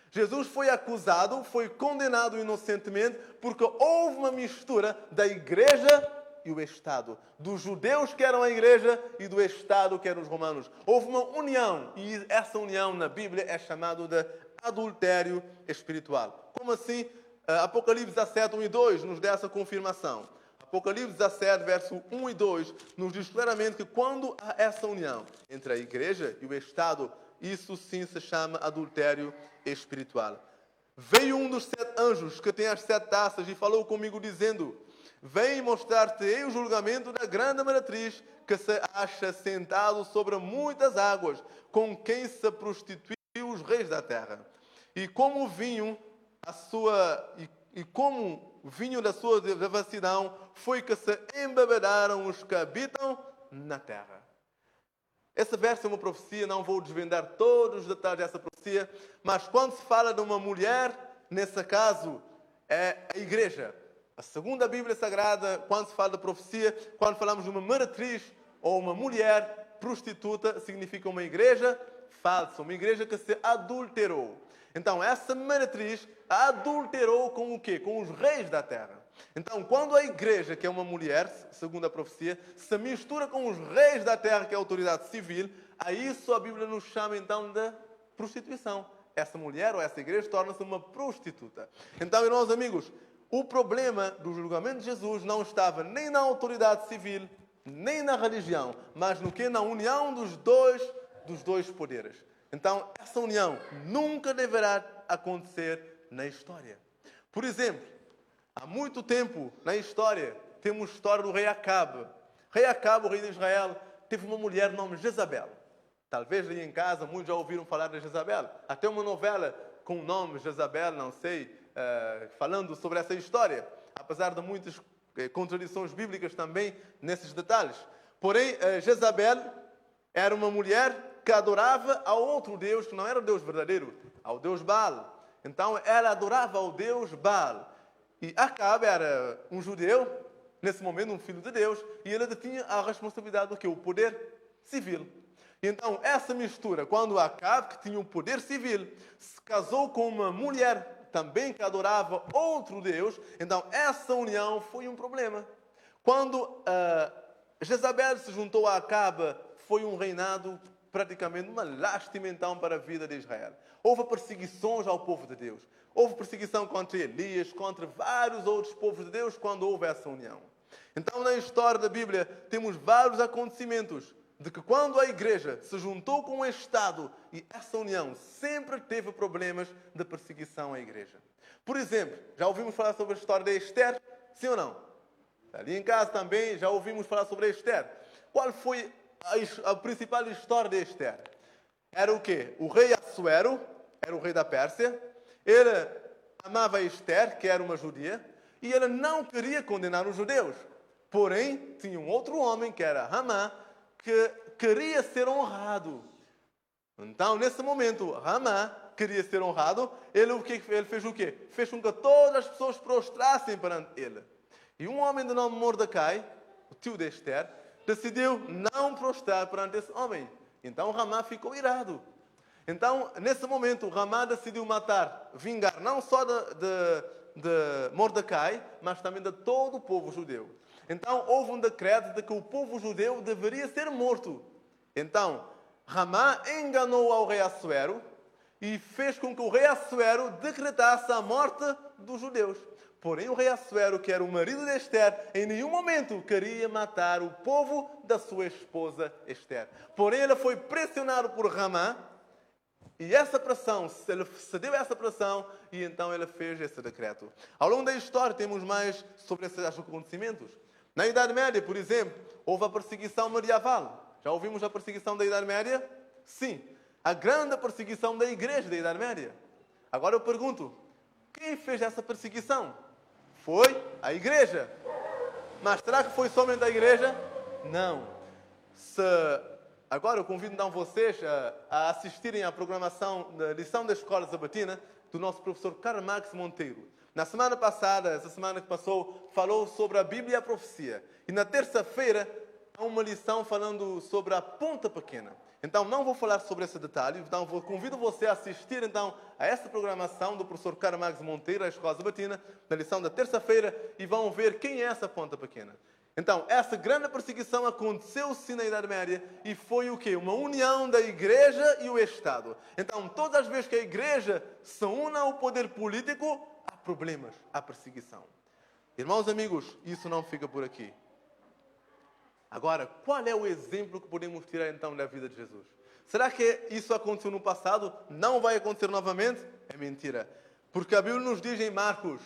Jesus foi acusado, foi condenado inocentemente, porque houve uma mistura da igreja e o Estado. Dos judeus que eram a igreja e do Estado que eram os romanos. Houve uma união, e essa união na Bíblia é chamada de adultério espiritual. Como assim? Apocalipse 17, 1 e 2 nos dá essa confirmação. Apocalipse 17, verso 1 e 2 nos diz claramente que quando há essa união entre a igreja e o Estado, isso sim se chama adultério espiritual. Veio um dos 7 anjos que tem as 7 taças e falou comigo dizendo: vem mostrar-te-ei o julgamento da grande meretriz que se acha sentado sobre muitas águas, com quem se prostituiu os reis da terra. E como vinho da sua devassidão foi que se embebedaram os que habitam na terra. Esse verso é uma profecia, não vou desvendar todos os detalhes dessa profecia, mas quando se fala de uma mulher, nesse caso, é a igreja. A segunda Bíblia Sagrada, quando se fala de profecia, quando falamos de uma meretriz ou uma mulher prostituta, significa uma igreja falsa, uma igreja que se adulterou. Então, essa meretriz adulterou com o quê? Com os reis da terra. Então, quando a igreja, que é uma mulher, segundo a profecia, se mistura com os reis da terra, que é a autoridade civil, a isso a Bíblia nos chama então de prostituição. Essa mulher ou essa igreja torna-se uma prostituta. Então, irmãos amigos, o problema do julgamento de Jesus não estava nem na autoridade civil, nem na religião, mas no que? Na união dos dois poderes. Então, essa união nunca deverá acontecer na história. Por exemplo, há muito tempo na história, temos a história do rei Acabe. Rei Acabe, o rei de Israel, teve uma mulher de nome Jezabel. Talvez aí em casa muitos já ouviram falar de Jezabel. Até uma novela com o nome Jezabel, não sei, falando sobre essa história. Apesar de muitas contradições bíblicas também nesses detalhes. Porém, Jezabel era uma mulher que adorava a outro Deus, que não era o Deus verdadeiro, ao Deus Baal. Então, ela adorava ao Deus Baal. E Acabe era um judeu, nesse momento um filho de Deus, e ele tinha a responsabilidade do quê? O poder civil. Então, essa mistura, quando Acabe, que tinha o poder civil, se casou com uma mulher também que adorava outro Deus, então essa união foi um problema. Quando Jezabel se juntou a Acabe, foi um reinado praticamente uma lástima então para a vida de Israel. Houve perseguições ao povo de Deus. Houve perseguição contra Elias, contra vários outros povos de Deus quando houve essa união. Então, na história da Bíblia, temos vários acontecimentos de que quando a igreja se juntou com o Estado e essa união sempre teve problemas de perseguição à igreja. Por exemplo, já ouvimos falar sobre a história de Esther? Sim ou não? Ali em casa também já ouvimos falar sobre Esther. Qual foi a principal história de Esther? Era o quê? O rei Assuero, era o rei da Pérsia. Ele amava Esther, que era uma judia, e ele não queria condenar os judeus. Porém, tinha um outro homem, que era Hamã, que queria ser honrado. Então, nesse momento, Hamã queria ser honrado. Ele fez o quê? Fez com que todas as pessoas prostrassem perante ele. E um homem de nome Mordecai, o tio de Esther, decidiu não prostrar perante esse homem. Então, Hamã ficou irado. Então, nesse momento, Hamã decidiu vingar não só de Mordecai, mas também de todo o povo judeu. Então, houve um decreto de que o povo judeu deveria ser morto. Então, Ramá enganou ao rei Assuero e fez com que o rei Assuero decretasse a morte dos judeus. Porém, o rei Assuero, que era o marido de Esther, em nenhum momento queria matar o povo da sua esposa Esther. Porém, ele foi pressionado por Ramá e essa pressão, ele cedeu a essa pressão e então ele fez esse decreto. Ao longo da história temos mais sobre esses acontecimentos. Na Idade Média, por exemplo, houve a perseguição medieval. Já ouvimos a perseguição da Idade Média? Sim. A grande perseguição da igreja da Idade Média. Agora eu pergunto, quem fez essa perseguição? Foi a igreja. Mas será que foi somente a igreja? Não. Agora eu convido então vocês a assistirem à programação da lição da Escola Sabatina do nosso professor Carlos Marques Monteiro. Na semana passada, essa semana que passou, falou sobre a Bíblia e a profecia. E na terça-feira, há uma lição falando sobre a ponta pequena. Então, não vou falar sobre esse detalhe. Então, convido você a assistir então, a essa programação do professor Carlos Marques Monteiro, a Escola Sabatina, na lição da terça-feira, e vão ver quem é essa ponta pequena. Então, essa grande perseguição aconteceu-se na Idade Média e foi o quê? Uma união da igreja e o Estado. Então, todas as vezes que a igreja se une ao poder político, há problemas, há perseguição. Irmãos, amigos, isso não fica por aqui. Agora, qual é o exemplo que podemos tirar então da vida de Jesus? Será que isso aconteceu no passado? Não vai acontecer novamente? É mentira. Porque a Bíblia nos diz em Marcos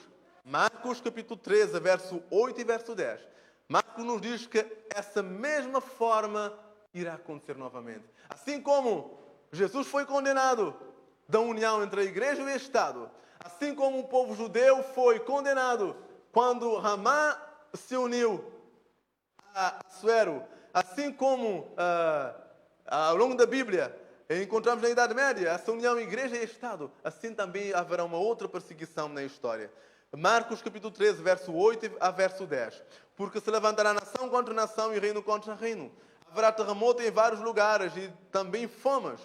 capítulo 13, verso 8 e verso 10. Marcos nos diz que essa mesma forma irá acontecer novamente. Assim como Jesus foi condenado da união entre a igreja e o Estado, assim como o povo judeu foi condenado quando Ramá se uniu a Assuero, assim como ao longo da Bíblia encontramos na Idade Média essa união igreja e Estado, assim também haverá uma outra perseguição na história. Marcos capítulo 13, verso 8 a verso 10. Porque se levantará nação contra nação e reino contra reino. Haverá terremoto em vários lugares e também fomes.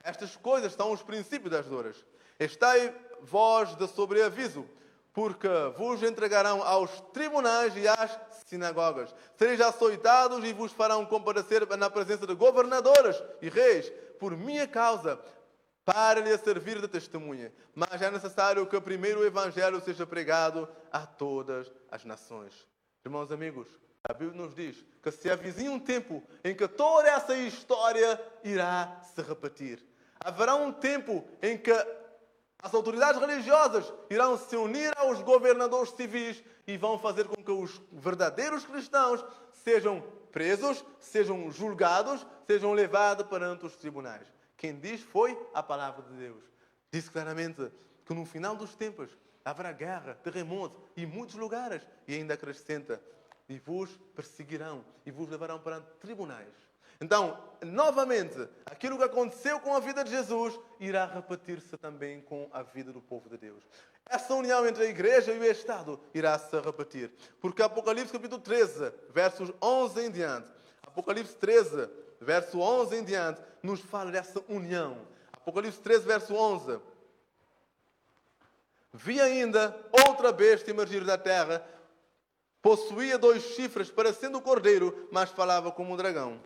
Estas coisas são os princípios das dores. Estai vós de sobreaviso, porque vos entregarão aos tribunais e às sinagogas. Sereis açoitados e vos farão comparecer na presença de governadores e reis, por minha causa, para lhe servir de testemunha. Mas é necessário que primeiro o Evangelho seja pregado a todas as nações. Irmãos amigos, a Bíblia nos diz que se avizinha um tempo em que toda essa história irá se repetir. Haverá um tempo em que as autoridades religiosas irão se unir aos governadores civis e vão fazer com que os verdadeiros cristãos sejam presos, sejam julgados, sejam levados perante os tribunais. Quem diz foi a palavra de Deus. Diz claramente que no final dos tempos haverá guerra, terremoto em muitos lugares. E ainda acrescenta, e vos perseguirão e vos levarão perante tribunais. Então, novamente, aquilo que aconteceu com a vida de Jesus irá repetir-se também com a vida do povo de Deus. Essa união entre a igreja e o Estado irá se repetir. Porque Apocalipse capítulo 13, versos 11 em diante. Apocalipse 13, verso 11 em diante, nos fala dessa união. Apocalipse 13, verso 11. Vi ainda outra besta emergir da terra. Possuía 2 chifres, parecendo o cordeiro, mas falava como um dragão.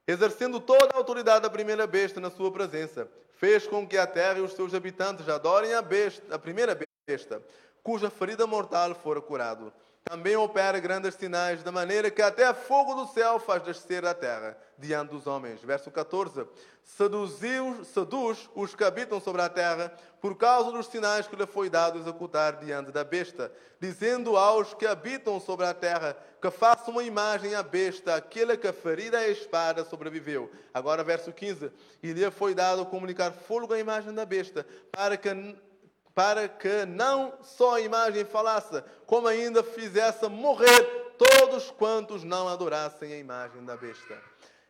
Exercendo toda a autoridade da primeira besta na sua presença, fez com que a terra e os seus habitantes adorem a primeira besta, cuja ferida mortal fora curado. Também opera grandes sinais, de maneira que até fogo do céu faz descer da terra, diante dos homens. Verso 14. Seduz os que habitam sobre a terra, por causa dos sinais que lhe foi dado executar diante da besta, dizendo aos que habitam sobre a terra, que façam uma imagem à besta, aquele que ferida a espada sobreviveu. Agora verso 15. E lhe foi dado comunicar fogo à imagem da besta, para que não só a imagem falasse, como ainda fizesse morrer todos quantos não adorassem a imagem da besta.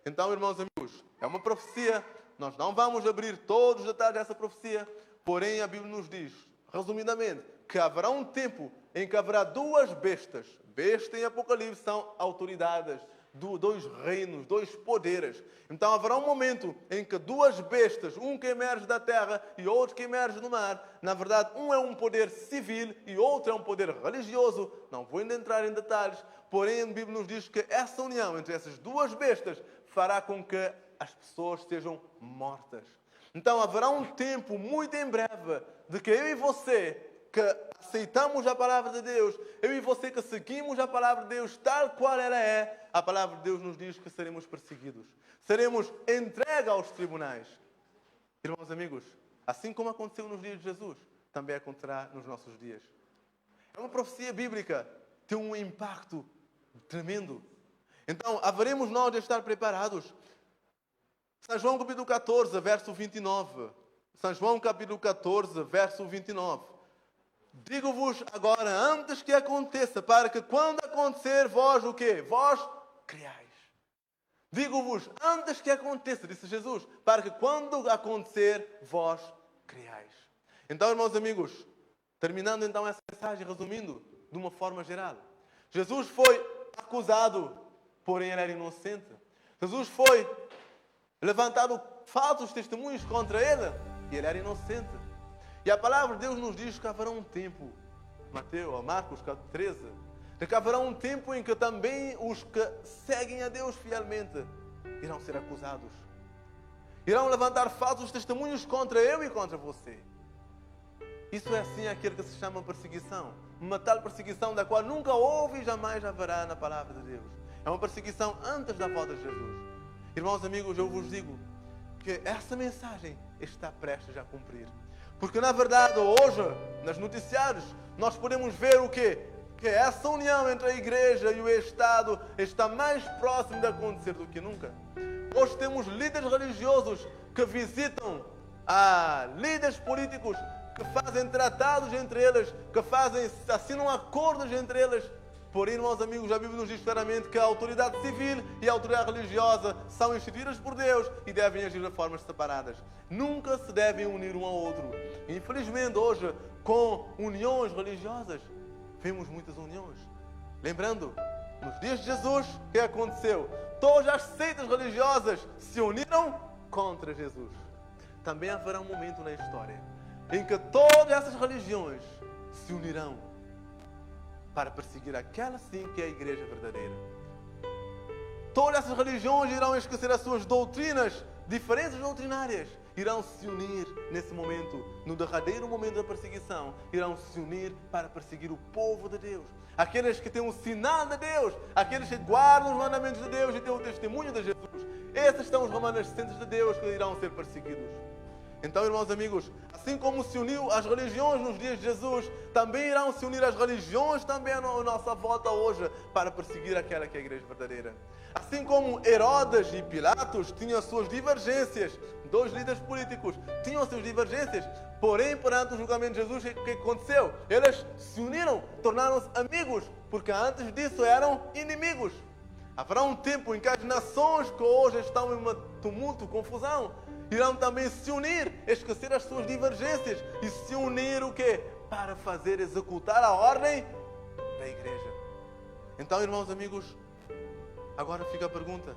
Então, irmãos amigos, é uma profecia. Nós não vamos abrir todos os detalhes dessa profecia, porém a Bíblia nos diz, resumidamente, que haverá um tempo em que haverá 2 bestas. Besta em Apocalipse são autoridades, 2 reinos, 2 poderes. Então haverá um momento em que 2 bestas, um que emerge da terra e outro que emerge do mar, na verdade um é um poder civil e outro é um poder religioso. Não vou ainda entrar em detalhes, porém a Bíblia nos diz que essa união entre essas 2 bestas fará com que as pessoas sejam mortas. Então haverá um tempo muito em breve de que eu e você que aceitamos a palavra de Deus, eu e você que seguimos a palavra de Deus tal qual ela é, a palavra de Deus nos diz que seremos perseguidos. Seremos entregues aos tribunais. Irmãos amigos, assim como aconteceu nos dias de Jesus, também acontecerá nos nossos dias. É uma profecia bíblica, tem um impacto tremendo. Então, haveremos nós de estar preparados. São João capítulo 14, verso 29. São João capítulo 14, verso 29. Digo-vos agora, antes que aconteça, para que quando acontecer, vós o quê? Vós criais. Digo-vos, antes que aconteça, disse Jesus, para que quando acontecer, vós criais. Então, irmãos amigos, terminando então essa mensagem, resumindo, de uma forma geral. Jesus foi acusado, porém ele era inocente. Jesus foi levantado falsos testemunhos contra ele, e ele era inocente. E a palavra de Deus nos diz que haverá um tempo, Marcos 13, que haverá um tempo em que também os que seguem a Deus fielmente irão ser acusados. Irão levantar falsos testemunhos contra eu e contra você. Isso é assim aquilo que se chama perseguição. Uma tal perseguição da qual nunca houve e jamais haverá na palavra de Deus. É uma perseguição antes da volta de Jesus. Irmãos amigos, eu vos digo que essa mensagem está prestes a cumprir. Porque na verdade hoje, nos noticiários, nós podemos ver o quê? Que essa união entre a igreja e o Estado está mais próximo de acontecer do que nunca. Hoje temos líderes religiosos que visitam líderes políticos, que fazem tratados entre eles, que assinam acordos entre eles. Porém, irmãos amigos, a Bíblia nos diz claramente que a autoridade civil e a autoridade religiosa são instituídas por Deus e devem agir de formas separadas. Nunca se devem unir um ao outro. Infelizmente, hoje, com uniões religiosas, vemos muitas uniões. Lembrando, nos dias de Jesus, o que aconteceu? Todas as seitas religiosas se uniram contra Jesus. Também haverá um momento na história em que todas essas religiões se unirão para perseguir aquela sim que é a igreja verdadeira. Todas essas religiões irão esquecer as suas doutrinas, diferenças doutrinárias, irão se unir nesse momento, no derradeiro momento da perseguição, irão se unir para perseguir o povo de Deus. Aqueles que têm o sinal de Deus, aqueles que guardam os mandamentos de Deus e têm o testemunho de Jesus. Esses são os remanescentes de Deus que irão ser perseguidos. Então, irmãos amigos, assim como se uniu as religiões nos dias de Jesus, também irão se unir as religiões também à nossa volta hoje para perseguir aquela que é a igreja verdadeira. Assim como Herodes e Pilatos tinham as suas divergências, dois líderes políticos tinham as suas divergências, porém, perante o julgamento de Jesus, o que aconteceu? Eles se uniram, tornaram-se amigos, porque antes disso eram inimigos. Haverá um tempo em que as nações que hoje estão em uma tumulto, confusão, irão também se unir, esquecer as suas divergências e se unir o quê? Para fazer executar a ordem da igreja. Então, irmãos amigos, agora fica a pergunta: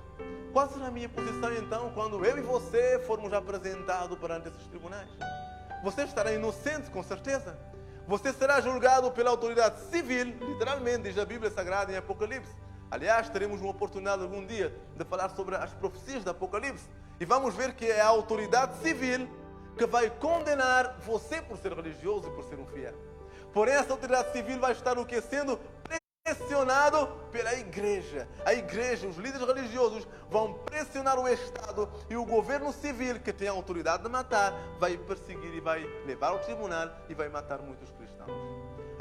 qual será a minha posição então quando eu e você formos apresentados perante esses tribunais? Você estará inocente, com certeza. Você será julgado pela autoridade civil, literalmente, diz a Bíblia Sagrada em Apocalipse. Aliás, teremos uma oportunidade algum dia de falar sobre as profecias do Apocalipse. E vamos ver que é a autoridade civil que vai condenar você por ser religioso e por ser um fiel. Porém, essa autoridade civil vai estar o quê? Sendo pressionado pela igreja. A igreja, os líderes religiosos vão pressionar o Estado e o governo civil, que tem a autoridade de matar, vai perseguir e vai levar ao tribunal e vai matar muitos cristãos.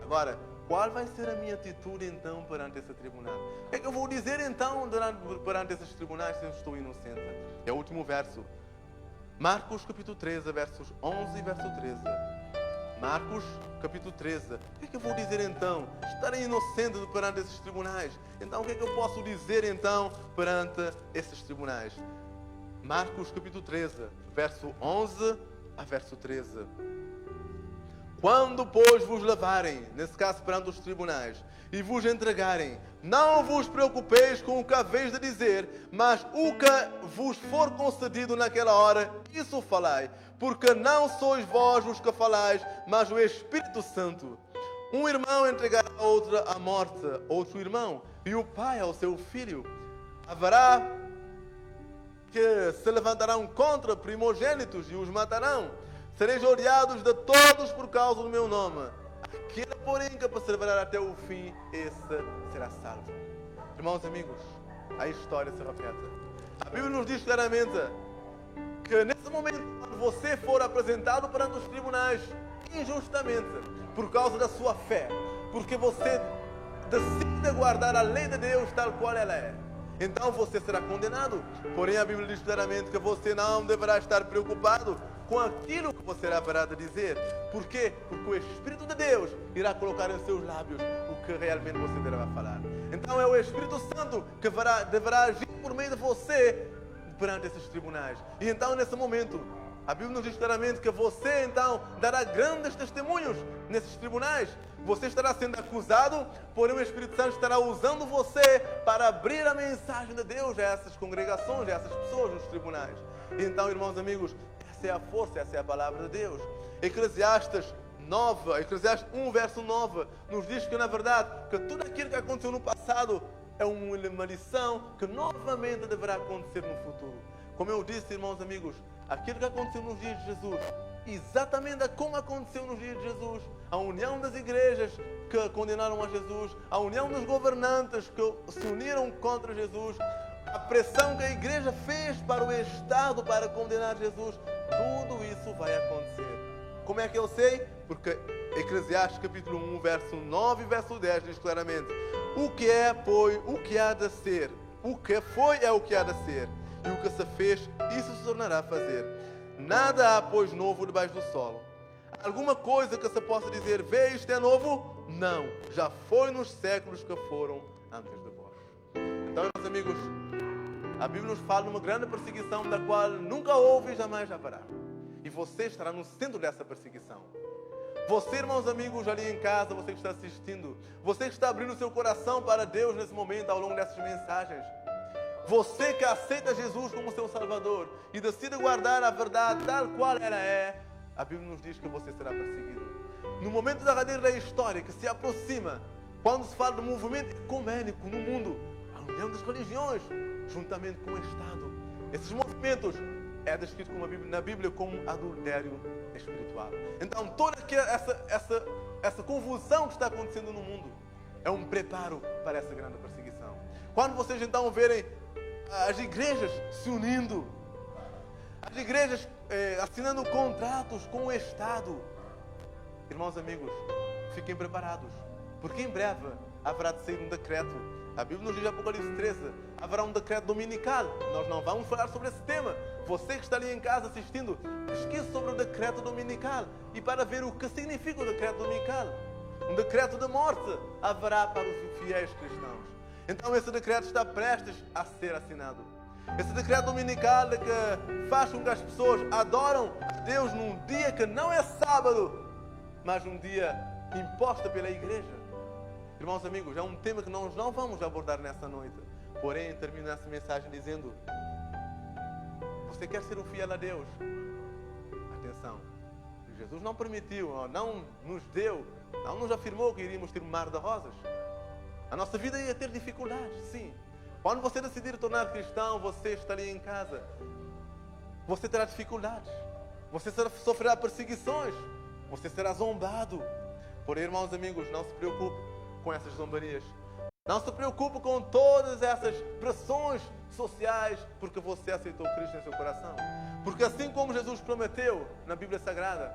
Agora, qual vai ser a minha atitude então perante esse tribunal? O que é que eu vou dizer então perante esses tribunais se eu estou inocente? É o último verso. Marcos capítulo 13, versos 11 e verso 13. Marcos capítulo 13. O que é que eu vou dizer então? Estarei inocente perante esses tribunais. Então o que é que eu posso dizer então perante esses tribunais? Marcos capítulo 13, verso 11 a verso 13. Quando, pois, vos levarem, nesse caso perante os tribunais, e vos entregarem, não vos preocupeis com o que haveis de dizer, mas o que vos for concedido naquela hora, isso falai, porque não sois vós os que falais, mas o Espírito Santo. Um irmão entregará a outra à morte, outro irmão, e o pai ao seu filho. Haverá que se levantarão contra primogênitos e os matarão. Sereis odiados de todos por causa do meu nome. Aquele, porém, que perseverar até o fim, esse será salvo. Irmãos e amigos, a história se repete. A Bíblia nos diz claramente que nesse momento, quando você for apresentado perante os tribunais injustamente, por causa da sua fé, porque você decide guardar a lei de Deus tal qual ela é, então você será condenado. Porém, a Bíblia diz claramente que você não deverá estar preocupado com aquilo que você haverá de dizer. Por quê? Porque o Espírito de Deus irá colocar em seus lábios o que realmente você deverá falar. Então é o Espírito Santo que deverá agir por meio de você perante esses tribunais. E então, nesse momento, a Bíblia nos diz claramente que você então dará grandes testemunhos nesses tribunais. Você estará sendo acusado, porém o Espírito Santo estará usando você para abrir a mensagem de Deus a essas congregações, a essas pessoas nos tribunais. E então, irmãos amigos, essa é a força, essa é a palavra de Deus. Eclesiastes 1, verso 9, nos diz que, na verdade, que tudo aquilo que aconteceu no passado é uma lição que novamente deverá acontecer no futuro. Como eu disse, irmãos amigos, aquilo que aconteceu nos dias de Jesus, exatamente como aconteceu nos dias de Jesus, a união das igrejas que condenaram a Jesus, a união dos governantes que se uniram contra Jesus, a pressão que a igreja fez para o Estado para condenar Jesus, tudo isso vai acontecer. Como é que eu sei? Porque Eclesiastes capítulo 1, verso 9 e verso 10 diz claramente: o que é, pois, o que há de ser. O que foi é o que há de ser. E o que se fez, isso se tornará a fazer. Nada há, pois, novo debaixo do solo. Alguma coisa que se possa dizer, vê, isto é novo? Não. Já foi nos séculos que foram antes de vós. Então, meus amigos, a Bíblia nos fala de uma grande perseguição da qual nunca houve e jamais haverá. E você estará no centro dessa perseguição. Você, irmãos amigos, ali em casa, você que está assistindo, você que está abrindo o seu coração para Deus nesse momento, ao longo dessas mensagens, você que aceita Jesus como seu Salvador e decide guardar a verdade tal qual ela é, a Bíblia nos diz que você será perseguido. No momento da verdadeira história que se aproxima, quando se fala do movimento ecumênico no mundo, a união das religiões, juntamente com o Estado, esses movimentos é descrito na Bíblia como adultério espiritual. Então, toda essa confusão que está acontecendo no mundo é um preparo para essa grande perseguição. Quando vocês então verem as igrejas se unindo, as igrejas assinando contratos com o Estado, irmãos amigos, fiquem preparados, porque em breve haverá de sair um decreto. A Bíblia nos diz em Apocalipse 13, haverá um decreto dominical. Nós não vamos falar sobre esse tema. Você que está ali em casa assistindo, pesquise sobre o decreto dominical e para ver o que significa o decreto dominical. Um decreto de morte haverá para os fiéis cristãos. Então esse decreto está prestes a ser assinado. Esse decreto dominical de que faz com que as pessoas adoram a Deus num dia que não é sábado, mas um dia imposto pela igreja. Irmãos amigos, é um tema que nós não vamos abordar nessa noite. Porém, termino essa mensagem dizendo: você quer ser um fiel a Deus? Atenção, Jesus não permitiu, não nos deu, não nos afirmou que iríamos ter um mar de rosas. A nossa vida ia ter dificuldades, sim. Quando você decidir tornar cristão, você estaria em casa, você terá dificuldades, você sofrerá perseguições, você será zombado. Porém, irmãos amigos, não se preocupe com essas zombarias. Não se preocupe com todas essas pressões sociais, porque você aceitou Cristo em seu coração. Porque assim como Jesus prometeu na Bíblia Sagrada,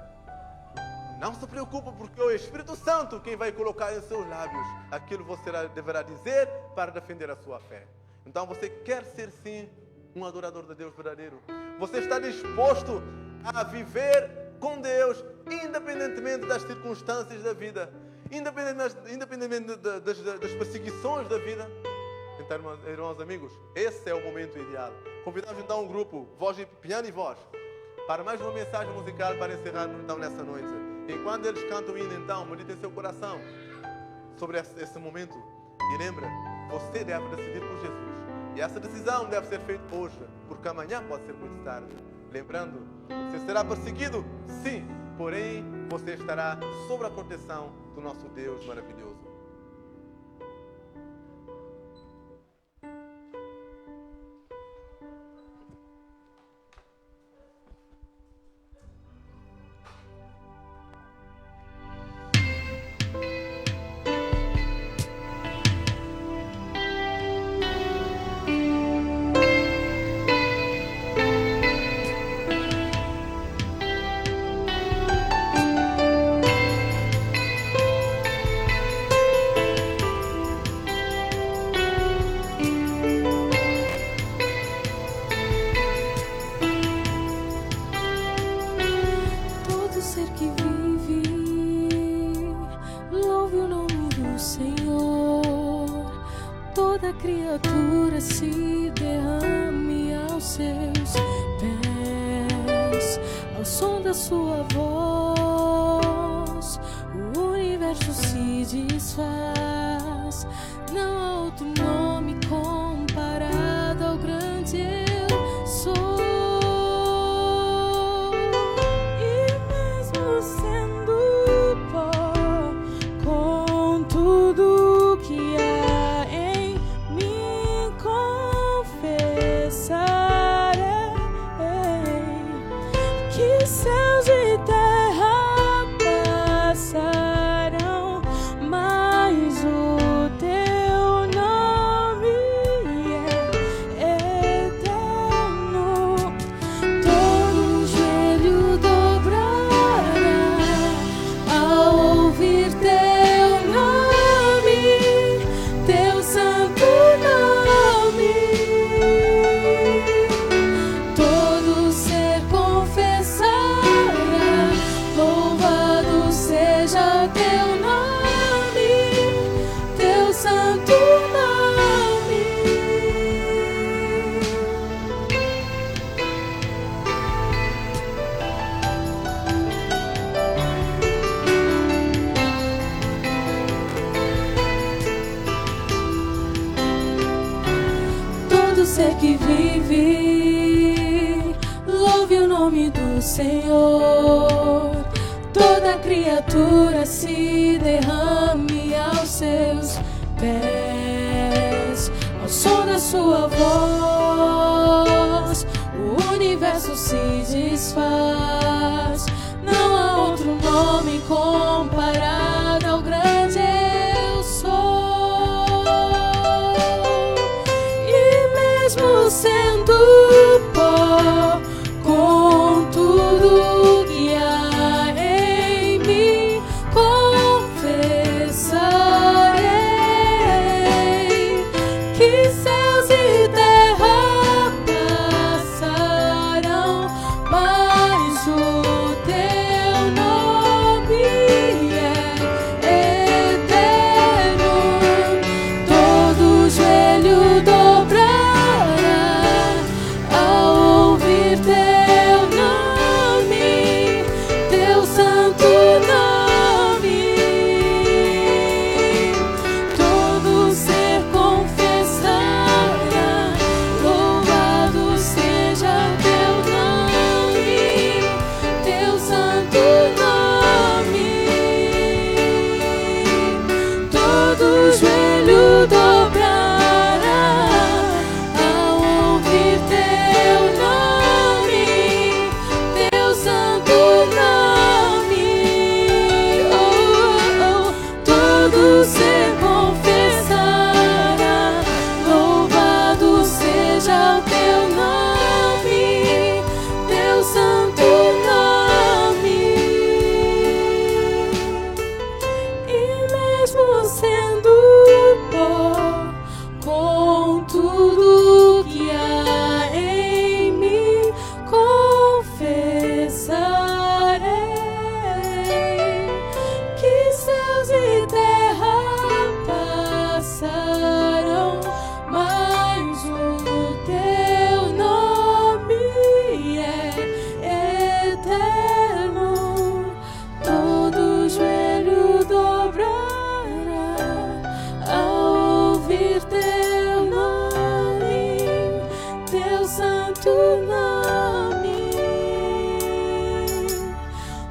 não se preocupe, porque é o Espírito Santo quem vai colocar em seus lábios aquilo que você deverá dizer para defender a sua fé. Então você quer ser sim um adorador de Deus verdadeiro. Você está disposto a viver com Deus, independentemente das circunstâncias da vida, independentemente das perseguições da vida. Então, irmãos amigos, esse é o momento ideal. Convidamos então um grupo, voz e piano e voz, para mais uma mensagem musical para encerrarmos então nessa noite. Enquanto eles cantam o hino, então, medite em seu coração sobre esse momento. E lembra, você deve decidir por Jesus. E essa decisão deve ser feita hoje, porque amanhã pode ser muito tarde. Lembrando, você será perseguido, sim, porém você estará sob a proteção do nosso Deus maravilhoso. criatura se derrame aos seus pés, ao som da sua voz, o universo se desfaz. Não há outro nome comparado ao grande eu sou. E mesmo sendo pó, com tudo que há em mim, confessarei que céus e terra passarão, mas o teu nome é eterno. Todo joelho dobrará ao ouvir teu nome, teu santo nome. Todo ser confessará, louvado seja teu nome, teu santo nome. Todo ser que vive, louve o nome do Senhor. Toda criatura se derrame aos seus pés, ao som da sua voz, o universo se desfaz. Não há outro nome comparado ao grande eu sou. E mesmo sendo pó, com tudo que há em mim, confessarei que céus e terra passarão, mas o teu nome é eterno. Todo joelho dobrará ao ouvir teu nome, teu santo nome. Todo ser confessará, louvado seja teu nome, teu santo nome. Todo joelho dobrará ao ouvir teu nome, teu santo nome. Oh, oh. Todo ser confessará, louvado seja o teu nome, teu santo nome. E mesmo sendo pó, com tudo que há em mim, confessarei que céus e terra passarão, mas o teu nome é eterno. Todo joelho dobrará ao ouvir teu nome, teu santo nome.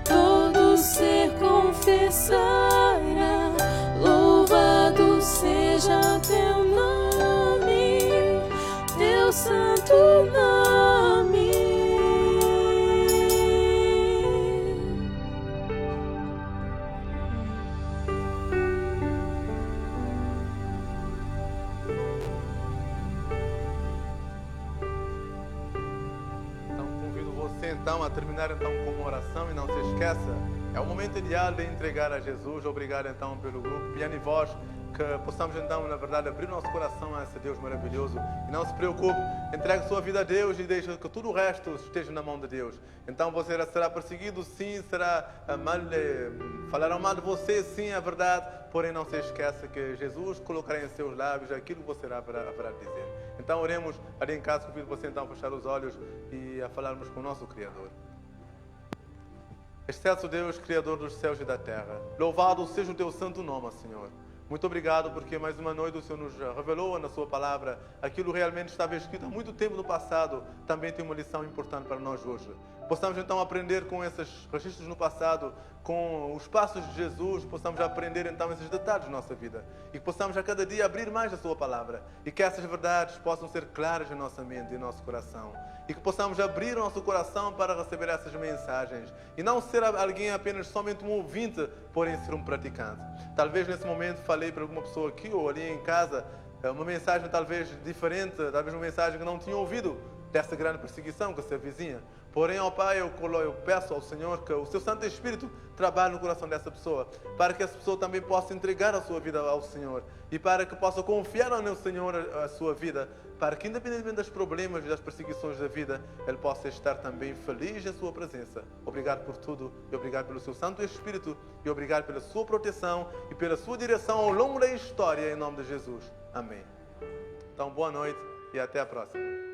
Todo ser confessará, louvado seja teu nome, teu santo nome. Então convido você então a terminar então com uma oração e não se esqueça, é o momento ideal de entregar a Jesus. Obrigado então pelo grupo Piano e Voz que possamos então, na verdade, abrir nosso coração a esse Deus maravilhoso. E não se preocupe, entregue sua vida a Deus e deixe que tudo o resto esteja na mão de Deus. Então você será perseguido, sim, falarão mal de você, sim, é verdade. Porém, não se esqueça que Jesus colocará em seus lábios aquilo que você haverá de dizer. Então, oremos ali em casa. Convido você então a fechar os olhos e a falarmos com o nosso Criador. Excelso Deus, Criador dos céus e da terra, louvado seja o teu santo nome, Senhor. Muito obrigado porque mais uma noite o Senhor nos revelou na sua palavra aquilo que realmente estava escrito há muito tempo no passado. Também tem uma lição importante para nós hoje. Possamos então aprender com esses registros no passado, com os passos de Jesus, possamos aprender então esses detalhes da nossa vida e que possamos a cada dia abrir mais a sua palavra e que essas verdades possam ser claras em nossa mente e em nosso coração e que possamos abrir o nosso coração para receber essas mensagens e não ser alguém apenas somente um ouvinte, porém ser um praticante. Talvez nesse momento falei para alguma pessoa aqui ou ali em casa uma mensagem talvez diferente, talvez uma mensagem que não tinha ouvido dessa grande perseguição que se avizinha. Porém, ó Pai, eu peço ao Senhor que o Seu Santo Espírito trabalhe no coração dessa pessoa, para que essa pessoa também possa entregar a sua vida ao Senhor e para que possa confiar no Senhor a sua vida, para que independentemente dos problemas e das perseguições da vida, ele possa estar também feliz em Sua presença. Obrigado por tudo e obrigado pelo Seu Santo Espírito e obrigado pela Sua proteção e pela Sua direção ao longo da história, em nome de Jesus. Amém. Então, boa noite e até a próxima.